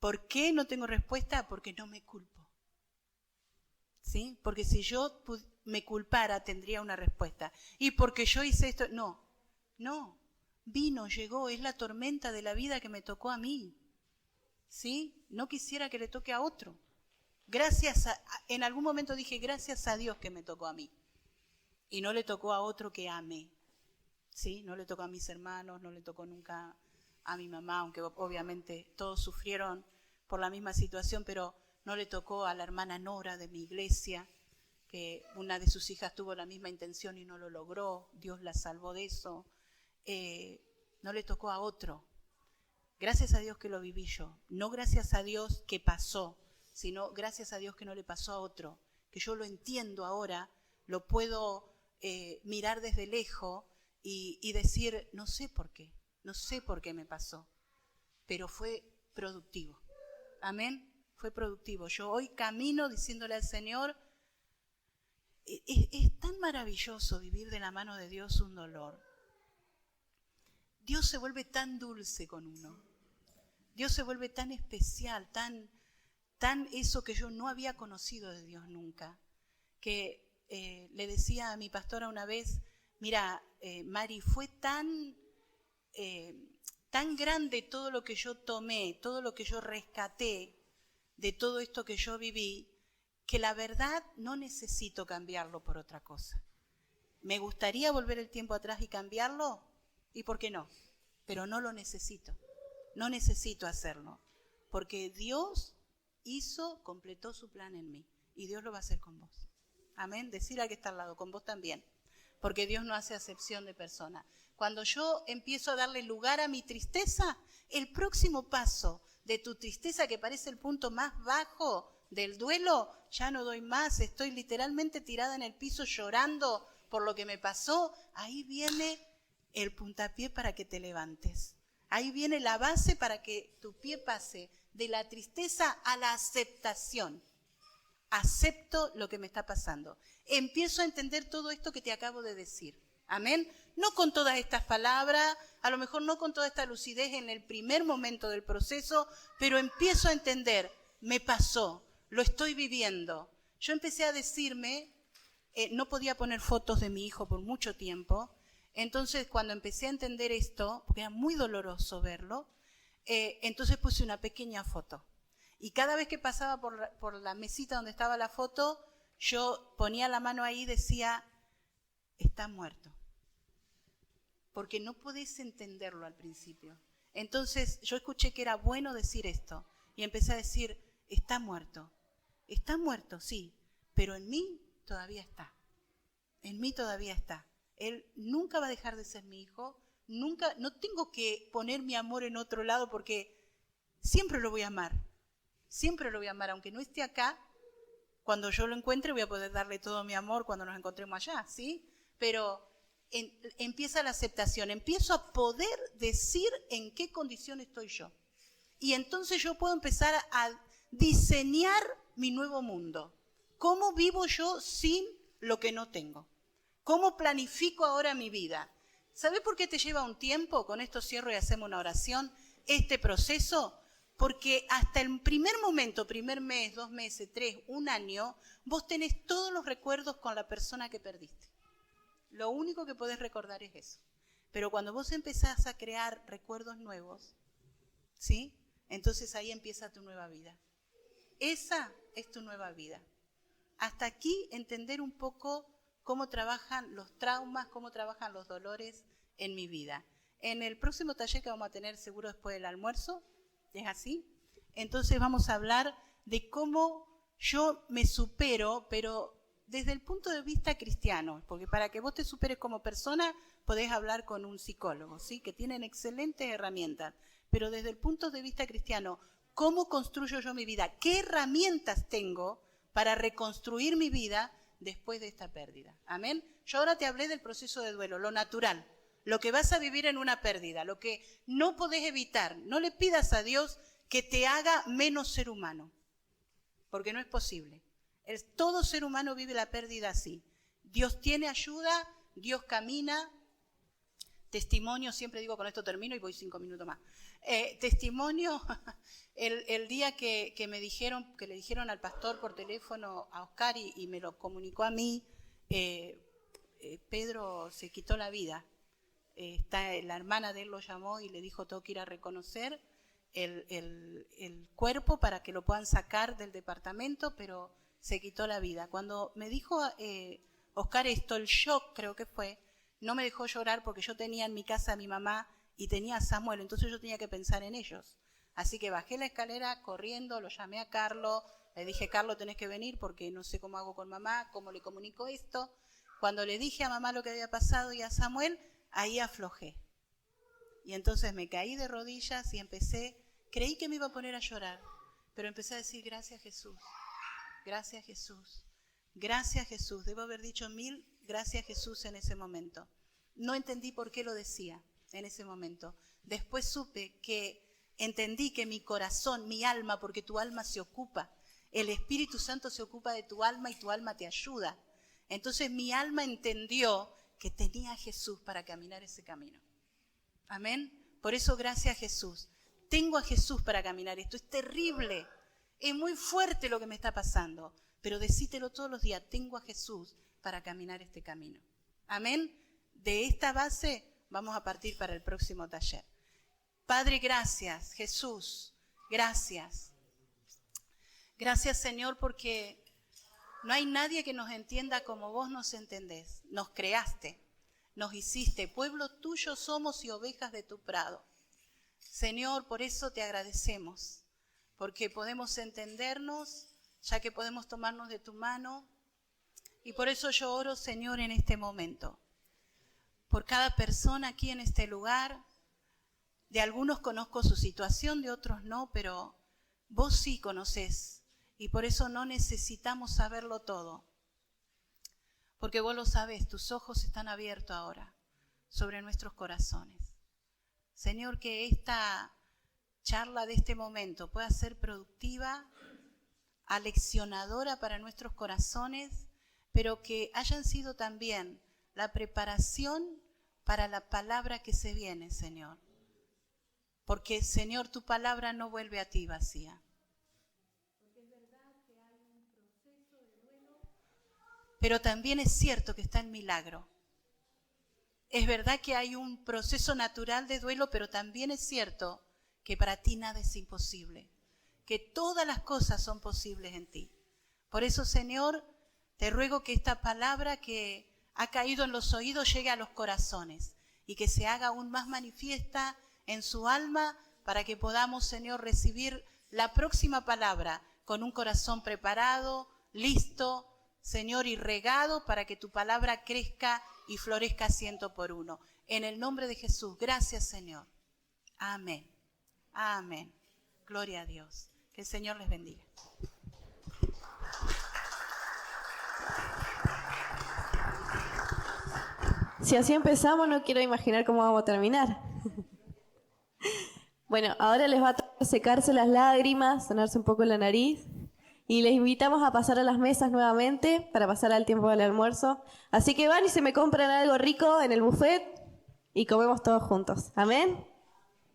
¿Por qué no tengo respuesta? Porque no me culpo. ¿Sí? Porque si yo me culpara tendría una respuesta. Y porque yo hice esto, no. Llegó, es la tormenta de la vida que me tocó a mí. ¿Sí? No quisiera que le toque a otro. En algún momento dije, gracias a Dios que me tocó a mí. Y no le tocó a otro que amé. ¿Sí? No le tocó a mis hermanos, no le tocó nunca a mi mamá, aunque obviamente todos sufrieron por la misma situación, pero no le tocó a la hermana Nora de mi iglesia, que una de sus hijas tuvo la misma intención y no lo logró, Dios la salvó de eso. No le tocó a otro. Gracias a Dios que lo viví yo, no gracias a Dios que pasó, sino gracias a Dios que no le pasó a otro, que yo lo entiendo ahora, lo puedo mirar desde lejos y decir, no sé por qué me pasó, pero fue productivo. Amén, fue productivo. Yo hoy camino diciéndole al Señor, es tan maravilloso vivir de la mano de Dios un dolor. Dios se vuelve tan dulce con uno. Dios se vuelve tan especial, tan eso que yo no había conocido de Dios nunca. Que le decía a mi pastora una vez, mira, Mari, fue tan tan grande todo lo que yo tomé, todo lo que yo rescaté de todo esto que yo viví, que la verdad no necesito cambiarlo por otra cosa. ¿Me gustaría volver el tiempo atrás y cambiarlo? ¿Y por qué no? Pero no lo necesito. No necesito hacerlo. Porque Dios completó su plan en mí. Y Dios lo va a hacer con vos. Amén. Decir al que está al lado, con vos también. Porque Dios no hace acepción de persona. Cuando yo empiezo a darle lugar a mi tristeza, el próximo paso de tu tristeza, que parece el punto más bajo del duelo, ya no doy más, estoy literalmente tirada en el piso llorando por lo que me pasó, ahí viene el puntapié para que te levantes. Ahí viene la base para que tu pie pase de la tristeza a la aceptación. Acepto lo que me está pasando. Empiezo a entender todo esto que te acabo de decir. Amén. No con todas estas palabras, a lo mejor no con toda esta lucidez en el primer momento del proceso, pero empiezo a entender, me pasó, lo estoy viviendo. Yo empecé a decirme, no podía poner fotos de mi hijo por mucho tiempo, entonces cuando empecé a entender esto, porque era muy doloroso verlo, entonces puse una pequeña foto. Y cada vez que pasaba por la mesita donde estaba la foto, yo ponía la mano ahí y decía, está muerto. Porque no podés entenderlo al principio. Entonces yo escuché que era bueno decir esto y empecé a decir, está muerto, sí, pero en mí todavía está. En mí todavía está. Él nunca va a dejar de ser mi hijo, nunca, no tengo que poner mi amor en otro lado porque siempre lo voy a amar. Siempre lo voy a amar, aunque no esté acá, cuando yo lo encuentre voy a poder darle todo mi amor cuando nos encontremos allá, ¿sí? Pero empieza la aceptación, empiezo a poder decir en qué condición estoy yo. Y entonces yo puedo empezar a diseñar mi nuevo mundo. ¿Cómo vivo yo sin lo que no tengo? ¿Cómo planifico ahora mi vida? ¿Sabés por qué te lleva un tiempo? Con esto cierro y hacemos una oración. Este proceso, porque hasta el primer momento, primer mes, 2 meses, 3, 1 año, vos tenés todos los recuerdos con la persona que perdiste. Lo único que podés recordar es eso. Pero cuando vos empezás a crear recuerdos nuevos, ¿sí? Entonces ahí empieza tu nueva vida. Esa es tu nueva vida. Hasta aquí entender un poco cómo trabajan los traumas, cómo trabajan los dolores en mi vida. En el próximo taller que vamos a tener seguro después del almuerzo, ¿es así? Entonces vamos a hablar de cómo yo me supero, pero desde el punto de vista cristiano, porque para que vos te superes como persona podés hablar con un psicólogo, ¿sí? Que tienen excelentes herramientas, pero desde el punto de vista cristiano, ¿cómo construyo yo mi vida? ¿Qué herramientas tengo para reconstruir mi vida después de esta pérdida? Amén. Yo ahora te hablé del proceso de duelo, lo natural, lo que vas a vivir en una pérdida, lo que no podés evitar. No le pidas a Dios que te haga menos ser humano, porque no es posible. Todo ser humano vive la pérdida así. Dios tiene ayuda, Dios camina. Testimonio, siempre digo con esto termino y voy 5 minutos más. Testimonio, el día que me dijeron, que le dijeron al pastor por teléfono a Oscar y me lo comunicó a mí, Pedro se quitó la vida. La hermana de él lo llamó y le dijo, tengo que ir a reconocer el cuerpo para que lo puedan sacar del departamento, pero se quitó la vida. Cuando me dijo Oscar esto, el shock creo que fue, no me dejó llorar porque yo tenía en mi casa a mi mamá y tenía a Samuel, entonces yo tenía que pensar en ellos. Así que bajé la escalera corriendo, lo llamé a Carlos, le dije, Carlos, tenés que venir porque no sé cómo hago con mamá, cómo le comunico esto. Cuando le dije a mamá lo que había pasado y a Samuel, ahí aflojé. Y entonces me caí de rodillas y creí que me iba a poner a llorar, pero empecé a decir, gracias Jesús, gracias Jesús, gracias Jesús. Debo haber dicho 1000 gracias Jesús en ese momento. No entendí por qué lo decía en ese momento. Después entendí que mi corazón, mi alma, porque tu alma se ocupa, el Espíritu Santo se ocupa de tu alma y tu alma te ayuda. Entonces mi alma entendió que tenía a Jesús para caminar ese camino. Amén. Por eso gracias Jesús. Tengo a Jesús para caminar esto. Es terrible. Es muy fuerte lo que me está pasando. Pero decítelo todos los días. Tengo a Jesús para caminar este camino. Amén. De esta base vamos a partir para el próximo taller. Padre, gracias. Jesús, gracias. Gracias, Señor, porque no hay nadie que nos entienda como vos nos entendés. Nos creaste, nos hiciste, pueblo tuyo somos y ovejas de tu prado. Señor, por eso te agradecemos, porque podemos entendernos, ya que podemos tomarnos de tu mano. Y por eso yo oro, Señor, en este momento, por cada persona aquí en este lugar. De algunos conozco su situación, de otros no, pero vos sí conocés. Y por eso no necesitamos saberlo todo. Porque vos lo sabés, tus ojos están abiertos ahora sobre nuestros corazones. Señor, que esta charla de este momento pueda ser productiva, aleccionadora para nuestros corazones, pero que hayan sido también la preparación para la palabra que se viene, Señor. Porque, Señor, tu palabra no vuelve a ti vacía. Pero también es cierto que está el milagro. Es verdad que hay un proceso natural de duelo, pero también es cierto que para ti nada es imposible, que todas las cosas son posibles en ti. Por eso, Señor, te ruego que esta palabra que ha caído en los oídos llegue a los corazones y que se haga aún más manifiesta en su alma para que podamos, Señor, recibir la próxima palabra con un corazón preparado, listo, Señor, y regado para que tu palabra crezca y florezca 100%. En el nombre de Jesús, gracias, Señor. Amén. Amén. Gloria a Dios. Que el Señor les bendiga. Si así empezamos, no quiero imaginar cómo vamos a terminar. Bueno, ahora les va a tocar secarse las lágrimas, sonarse un poco la nariz. Y les invitamos a pasar a las mesas nuevamente para pasar al tiempo del almuerzo. Así que van y se me compran algo rico en el buffet y comemos todos juntos. Amén.